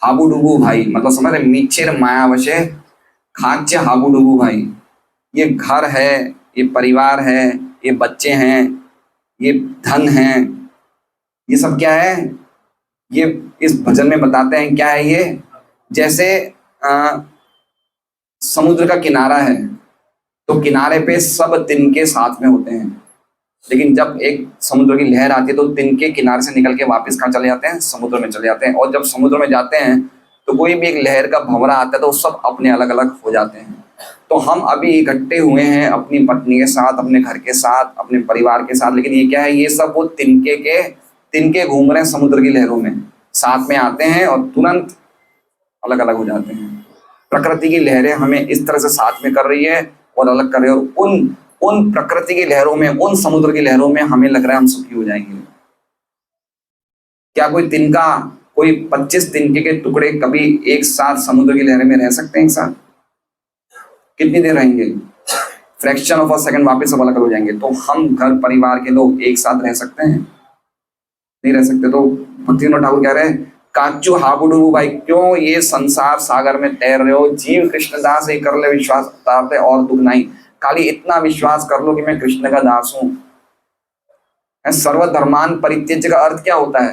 हाबू डूबू भाई मतलब समझ रहे, मीचेर माया वशे खाचे हाबू डूबू भाई। ये घर है, ये परिवार है, ये बच्चे हैं, ये धन है, ये सब क्या है, ये इस भजन में बताते हैं क्या है ये। जैसे समुद्र का किनारा है, तो किनारे पे सब तिनके साथ में होते हैं, लेकिन जब एक समुद्र की लहर आती है तो तिनके किनारे से निकल के वापस कहाँ चले जाते हैं, समुद्र में चले जाते हैं। और जब समुद्र में जाते हैं तो कोई भी एक लहर का भंवरा आता है तो सब अपने अलग अलग हो जाते हैं। तो हम अभी इकट्ठे हुए हैं अपनी पत्नी के साथ, अपने घर के साथ, अपने परिवार के साथ, लेकिन ये क्या है, ये सब वो तिनके घूम रहे हैं समुद्र की लहरों में, साथ में आते हैं और तुरंत अलग अलग हो जाते हैं। प्रकृति की लहरें हमें इस तरह से साथ में कर रही है और अलग कर रही है, और उन प्रकृति की लहरों में, उन समुद्र की लहरों में हमें लग रहा है हम सुखी हो जाएंगे। क्या कोई तिनका, कोई 25 तिनके के टुकड़े कभी एक साथ समुद्र की लहरें में रह सकते हैं एक साथ? कितनी देर रहेंगे? फ्रैक्शन ऑफ अ सेकंड वापस सब अलग हो जाएंगे। तो हम घर परिवार के लोग एक साथ रह सकते हैं? नहीं रह सकते। तो भक्ति विनोद ठाकुर कह रहे हैं, काचू हाबुडू भाई क्यों ये संसार सागर में तैर रहे हो, जीव कृष्णदास ये कर ले विश्वास उतारते और दुख नहीं। खाली इतना विश्वास कर लो कि मैं कृष्ण का दास हूं। सर्वधर्मान परित्यज्य का अर्थ क्या होता है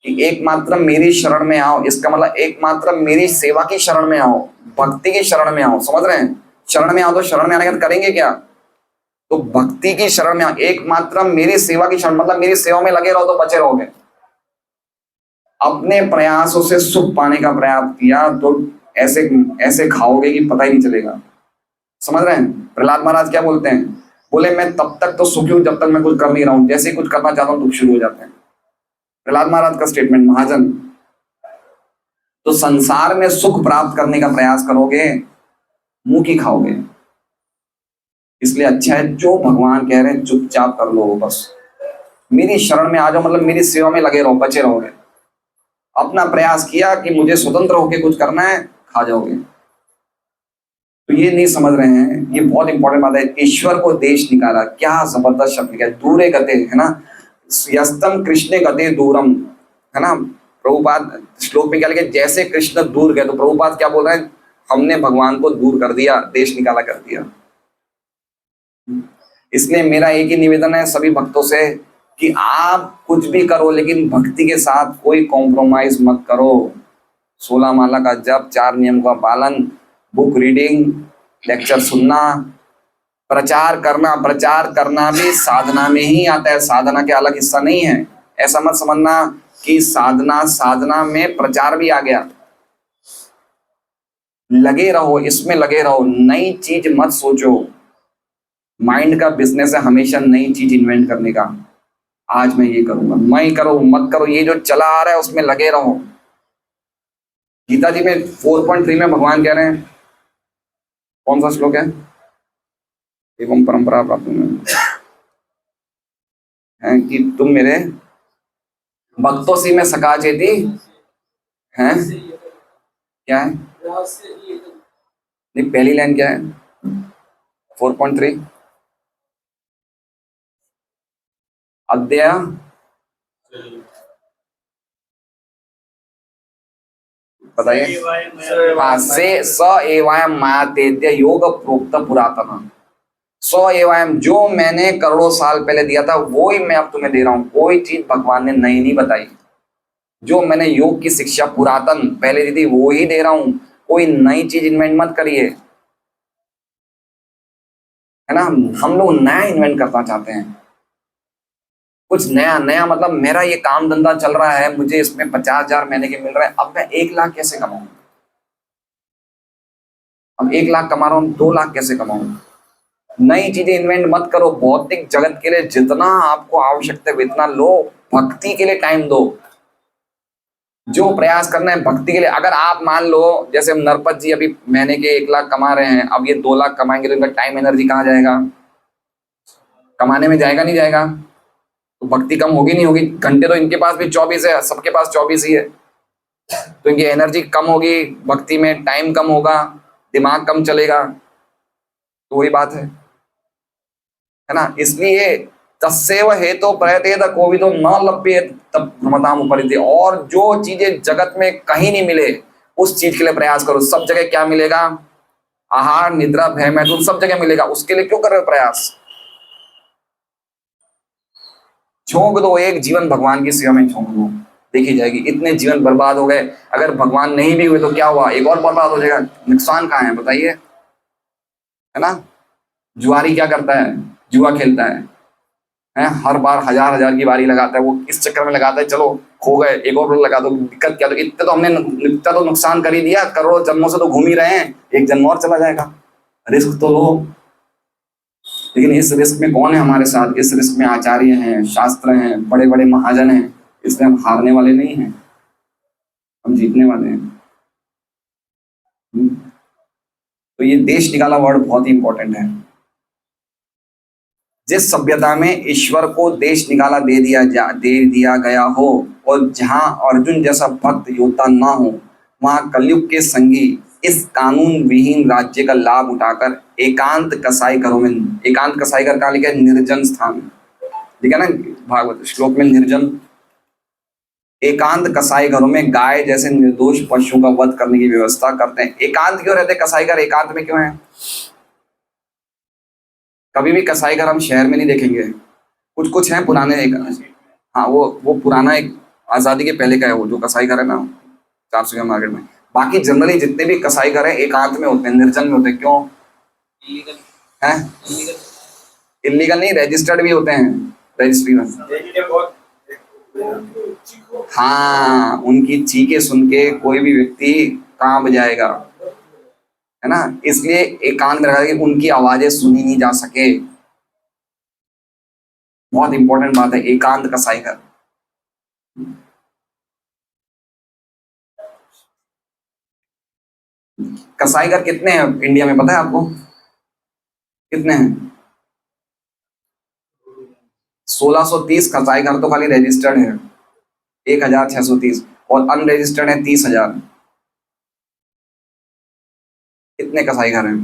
कि एकमात्र मेरी शरण में आओ। इसका मतलब एकमात्र मेरी सेवा की शरण में आओ, भक्ति की शरण में आओ। समझ रहे हैं? शरण में आओ, तो शरण में आने के बाद करेंगे क्या? तो भक्ति की शरण में आओ, एकमात्र मेरी सेवा की शरण, मतलब मेरी सेवा में लगे रहो तो बचे रहोगे। अपने प्रयासों से सुख पाने का प्रयास किया तो ऐसे ऐसे खाओगे कि पता ही नहीं चलेगा। समझ रहे हैं? प्रहलाद महाराज क्या बोलते हैं, बोले मैं तब तक तो सुखी हूं जब तक मैं कुछ कर नहीं रहा हूं, जैसे ही कुछ करना चाहता हूं दुख शुरू हो जाते हैं। प्रहलाद महाराज का स्टेटमेंट, महाजन। तो संसार में सुख प्राप्त करने का प्रयास करोगे मुंह की खाओगे। इसलिए अच्छा है जो भगवान कह रहे हैं चुपचाप कर लो, बस मेरी शरण में आ जाओ, मतलब मेरी सेवा में लगे रहो, बचे रहोगे। अपना प्रयास किया कि मुझे स्वतंत्र होकर कुछ करना है, खा जाओगे। तो ये नहीं समझ रहे हैं, ये बहुत इंपॉर्टेंट बात है। ईश्वर को देश निकाला, क्या जबरदस्त शब्द लिखा है, दूरे गते, है ना, यस्तम कृष्ण गते दूरम, है ना। प्रभुपाद श्लोक में क्या लिखे, जैसे कृष्ण दूर गए, तो प्रभुपाद क्या बोल रहे हैं, हमने भगवान को दूर कर दिया, देश निकाला कर दिया। इसलिए मेरा एक ही निवेदन है सभी भक्तों से कि आप कुछ भी करो लेकिन भक्ति के साथ कोई कॉम्प्रोमाइज मत करो। 16 माला का जप, 4 नियम का पालन, बुक रीडिंग, लेक्चर सुनना, प्रचार करना भी साधना में ही आता है, साधना के अलग हिस्सा नहीं है। ऐसा मत समझना कि साधना में प्रचार भी आ गया। लगे रहो, इसमें लगे रहो, नई चीज मत सोचो। माइंड का बिजनेस है हमेशा नई चीज इन्वेंट करने का। आज मैं ये करूंगा, मैं करो मत करो, ये जो चला आ रहा है उसमें लगे रहो। गीता जी में 4.3 में भगवान कह रहे हैं, कौन सा श्लोक है, एवं परंपरा प्राप्त है कि तुम मेरे भक्तों से में सका चेती हैं, क्या है, नहीं पहली लाइन क्या है, 4.3 अध्याय बताइए। हाँ, से स एवायम मायातेद्य योग प्रोक्त पुरातन, स एवायम, जो मैंने करोड़ों साल पहले दिया था वो ही मैं अब तुम्हें दे रहा हूँ। कोई चीज भगवान ने नई नहीं बताई, जो मैंने योग की शिक्षा पुरातन पहले दी थी वो ही दे रहा हूँ। कोई नई चीज इन्वेंट मत करिए, है ना। हम लोग नया इन्वेंट करना चाहते हैं, कुछ नया नया, मतलब मेरा ये काम धंधा चल रहा है, मुझे इसमें 50,000 महीने के मिल रहे हैं, अब मैं 1 लाख कैसे कमाऊं, अब 1 लाख कमा रहा हूं, 2 लाख कैसे कमाऊं। नई चीजें इन्वेंट मत करो। भौतिक जगत के लिए जितना आपको आवश्यकता है इतना लो, भक्ति के लिए टाइम दो। जो प्रयास करना है भक्ति के लिए, अगर आप मान लो जैसे नरपत जी अभी महीने के 1 लाख कमा रहे हैं, अब ये 2 लाख कमाएंगे तो इनका टाइम एनर्जी कहाँ जाएगा, कमाने में जाएगा नहीं जाएगा, तो भक्ति कम होगी नहीं होगी। घंटे तो इनके पास भी 24 है, सबके पास 24 ही है, तो इनकी एनर्जी कम होगी, भक्ति में टाइम कम होगा, दिमाग कम चलेगा, तो वही बात है ना। इसलिए तस्सेव हेतु प्रयतेत कोविदो न लभ्येत तब भ्रमताम उपरिते, और जो चीजें जगत में कहीं नहीं मिले उस चीज के लिए प्रयास करो। सब जगह क्या मिलेगा, आहार निद्रा भय मैथुन सब जगह मिलेगा, उसके लिए क्यों कर रहे हो प्रयास। झोंक दो, एक जीवन भगवान की सेवा में झोंक दो, देखी जाएगी। इतने जीवन बर्बाद हो गए, अगर भगवान नहीं भी हुए तो क्या हुआ, एक और बर्बाद हो जाएगा। नुकसान कहाँ है बताइए, है ना। जुआरी क्या करता है, जुआ खेलता है, हर बार 1,000 की बारी लगाता है, वो इस चक्कर में लगाता है चलो खो गए, एक और लगा दो, दिक्कत क्या, तो इतने तो हमने इतना तो नुकसान कर ही दिया, करोड़ों जन्मों से तो घूम ही रहे हैं, एक जन्म और चला जाएगा, रिस्क तो लो। लेकिन इस रिस्क में कौन है हमारे साथ, इस रिस्क में आचार्य हैं, शास्त्र हैं, बड़े बड़े महाजन हैं, इसलिए हम हारने वाले नहीं हैं, हम जीतने वाले हैं। तो ये देश निकाला वर्ड बहुत ही इंपॉर्टेंट है। जिस सभ्यता में ईश्वर को देश निकाला दे दिया गया हो, और जहां अर्जुन जैसा भक्त योद्धा ना हो, वहां कलयुग के संगी इस कानून विहीन राज्य का लाभ उठाकर एकांत कसाई घरों में, एकांत कसाई घर कहाँ लिखा है, निर्जन स्थान लिखा ना भागवत श्लोक में, निर्जन, एकांत कसाई घरों में गाय जैसे निर्दोष पशुओं का वध करने की व्यवस्था करते हैं। एकांत क्यों रहते हैं कसाई घर, एकांत में क्यों है। कभी भी कसाई घर हम शहर में नहीं देखेंगे, कुछ कुछ हैं पुराने एक, हाँ वो पुराना एक आजादी के पहले का है वो जो कसाई घर है ना 400 मार्केट में। बाकी जनरली जितने भी कसाई घर है एकांत में होते हैं, निर्जन में होते हैं। क्यों है, इलीगल नहीं, रजिस्टर्ड भी होते हैं, रजिस्ट्री में। हाँ, उनकी चीखें सुन के कोई भी व्यक्ति कांप जाएगा, है ना। इसलिए एकांत में रखा कि उनकी आवाजें सुनी नहीं जा सके। बहुत इंपॉर्टेंट बात है एकांत कसाई घर। कसाई घर कितने हैं इंडिया में पता है आपको, कितने हैं। 1630 कसाई घर तो खाली रजिस्टर्ड है, 1630, और अनरजिस्टर्ड है 30,000। कितने कसाई घर हैं?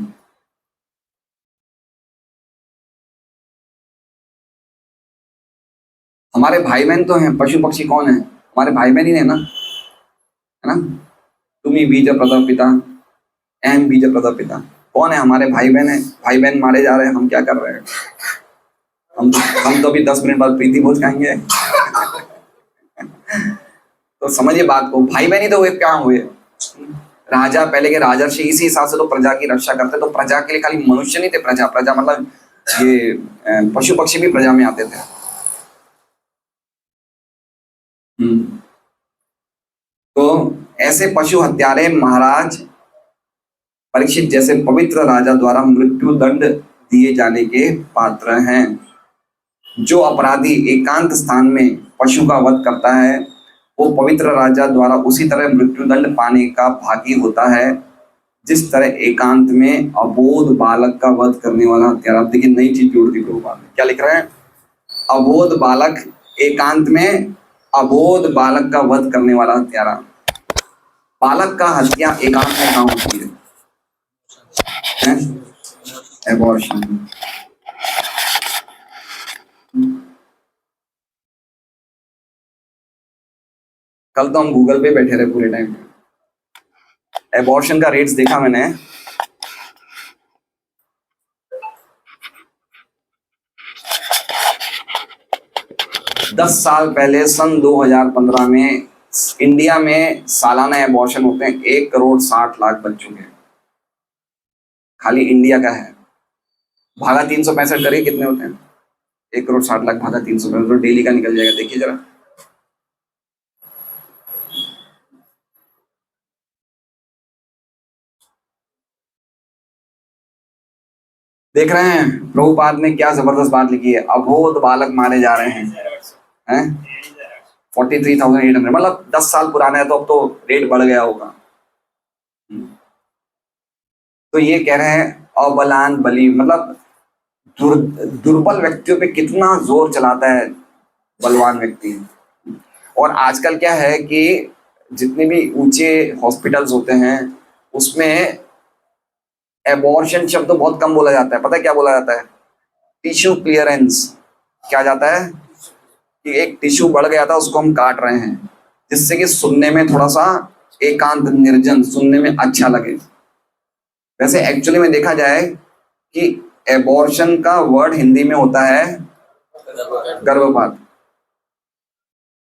हमारे भाई बहन तो हैं, पशु पक्षी कौन है? हमारे भाई बहन ही है ना, है ना? तुम ही बीज प्रथम पिता, अहम बीज प्रथम पिता। कौन है? हमारे भाई बहन है। भाई बहन मारे जा रहे हैं, हम क्या कर रहे हैं? हम तो अभी 10 मिनट बाद प्रीति भोज खाएंगे। तो समझिए बात को, भाई बहन ही तो वे क्या हुए? राजा, पहले के राजर्षि इसी हिसाब से तो प्रजा की रक्षा करते। तो प्रजा के लिए खाली मनुष्य नहीं थे, प्रजा, प्रजा मतलब ये पशु पक्षी भी प्रजा में आते थे। तो ऐसे पशु हत्यारे महाराज परीक्षित जैसे पवित्र राजा द्वारा मृत्यु दंड दिए जाने के पात्र हैं। जो अपराधी एकांत स्थान में पशु का वध करता है वो पवित्र राजा द्वारा उसी तरह मृत्युदंड पाने का भागी होता है जिस तरह एकांत में अबोध बालक का वध करने वाला हत्यारा। देखिए नई चीज जोड़ दी प्रभुपाद ने, क्या लिख रहे हैं? अबोध बालक, एकांत में अबोध बालक का वध करने वाला हत्यारा। बालक का हत्या एकांत में कहाँ होती है? एबॉर्शन। कल तो हम गूगल पे बैठे रहे पूरे टाइम। एबॉर्शन का रेट्स देखा मैंने। दस साल पहले सन 2015 में इंडिया में सालाना एबॉर्शन होते हैं 1,60,00,000 बच्चों के। खाली इंडिया का है। भागा 365 करिए कितने होते हैं? 1,60,00,000 भागा 365 तो डेली का निकल जाएगा। देखिए जरा, देख रहे हैं प्रभुपाद ने क्या जबरदस्त बात लिखी है। अबोध बालक मारे जा रहे हैं 43,800। मतलब 10 साल पुराना है तो अब तो रेट बढ़ गया होगा। तो ये कह रहे हैं अबलान बली, मतलब दुर्बल व्यक्तियों पे कितना जोर चलाता है बलवान व्यक्ति। और आजकल क्या है कि जितने भी ऊंचे हॉस्पिटल्स होते हैं उसमें एबॉर्शन शब्द तो बहुत कम बोला जाता है। पता है क्या बोला जाता है? Tissue clearance. क्या जाता है कि एक टिश्यू बढ़ गया था उसको हम काट रहे हैं जिससे कि सुनने में थोड़ा सा एकांत निर्जन, सुनने में अच्छा लगे। वैसे एक्चुअली में देखा जाए कि एबॉर्शन का वर्ड हिंदी में होता है गर्भपात।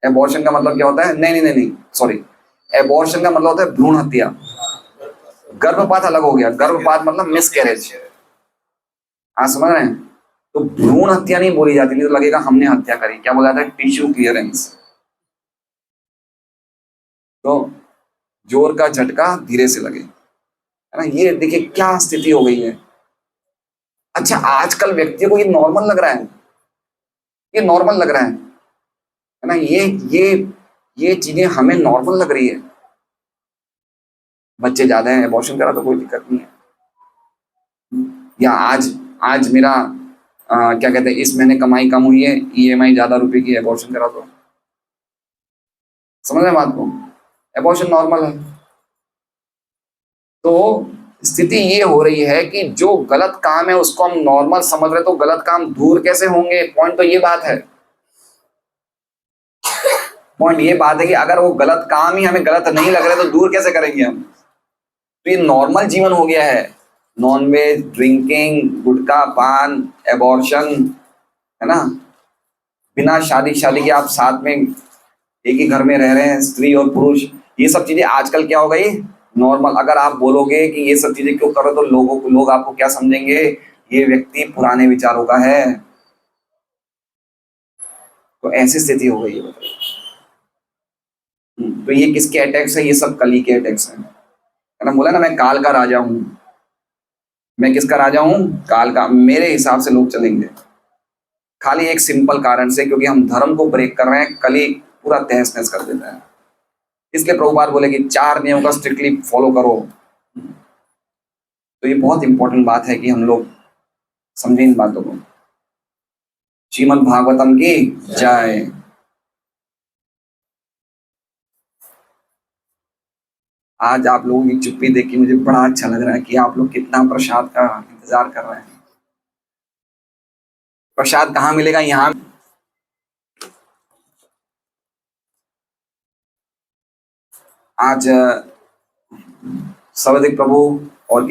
एबॉर्शन का मतलब क्या होता है? नहीं, सॉरी, एबॉर्शन का मतलब होता है भ्रूण हत्या। गर्भपात अलग हो गया। गर्भपात मतलब मिसकैरेज। आप समझ रहे हैं? तो भ्रूण हत्या नहीं बोली जाती, नहीं तो लगेगा हमने हत्या करी। क्या बोला जाता है? Tissue clearance. तो जोर का झटका धीरे से लगे, है ना? ये देखिए क्या स्थिति हो गई है। अच्छा, आजकल व्यक्तियों को ये नॉर्मल लग रहा है, ये नॉर्मल लग रहा है ना? ये चीजें हमें नॉर्मल लग रही है। बच्चे ज्यादा हैं, एबॉर्शन करा तो कोई दिक्कत नहीं है। या आज आज मेरा क्या कहते हैं, इस महीने कमाई कम हुई है, ईएमआई ज्यादा रुपए की, एबॉर्शन करा दो। समझ रहे हैं बात को? एबॉर्शन नॉर्मल है। तो स्थिति ये हो रही है कि जो गलत काम है उसको हम नॉर्मल समझ रहे, तो गलत काम दूर कैसे होंगे? पॉइंट तो ये बात है। पॉइंट ये बात है कि अगर वो गलत काम ही हमें गलत नहीं लग रहे तो दूर कैसे करेंगे हम? तो ये नॉर्मल जीवन हो गया है। नॉनवेज, ड्रिंकिंग, गुटखा पान, एबॉर्शन, है ना? बिना शादी के आप साथ में एक ही घर में रह रहे हैं, स्त्री और पुरुष। ये सब चीजें आजकल क्या हो गई? नॉर्मल। अगर आप बोलोगे कि ये सब चीजें क्यों कर रहे हो तो लोग आपको क्या समझेंगे? ये व्यक्ति पुराने विचारों का है। तो ऐसी स्थिति हो गई है, बताइए। तो ये किसके अटैक्स है? ये सब कली के अटैक्स हैं। मैंने बोला ना, मैं काल का राजा हूं। मैं किसका राजा हूं? काल का। मेरे हिसाब से लोग चलेंगे, खाली एक सिंपल कारण से, क्योंकि हम धर्म को ब्रेक कर रहे हैं। कली पूरा तहस नहस कर देता है। इसलिए प्रभुपाद बोले कि 4 नियमों का स्ट्रिक्टली फॉलो करो। तो ये बहुत इंपॉर्टेंट बात है कि हम लोग समझें इन बातों को। श्रीमद् भागवतम की जय। आज आप लोगों की चुप्पी देख के मुझे बड़ा अच्छा लग रहा है कि आप लोग कितना प्रसाद का इंतजार कर रहे हैं। प्रसाद कहाँ मिलेगा? यहाँ। आज सर्वाधिक प्रभु और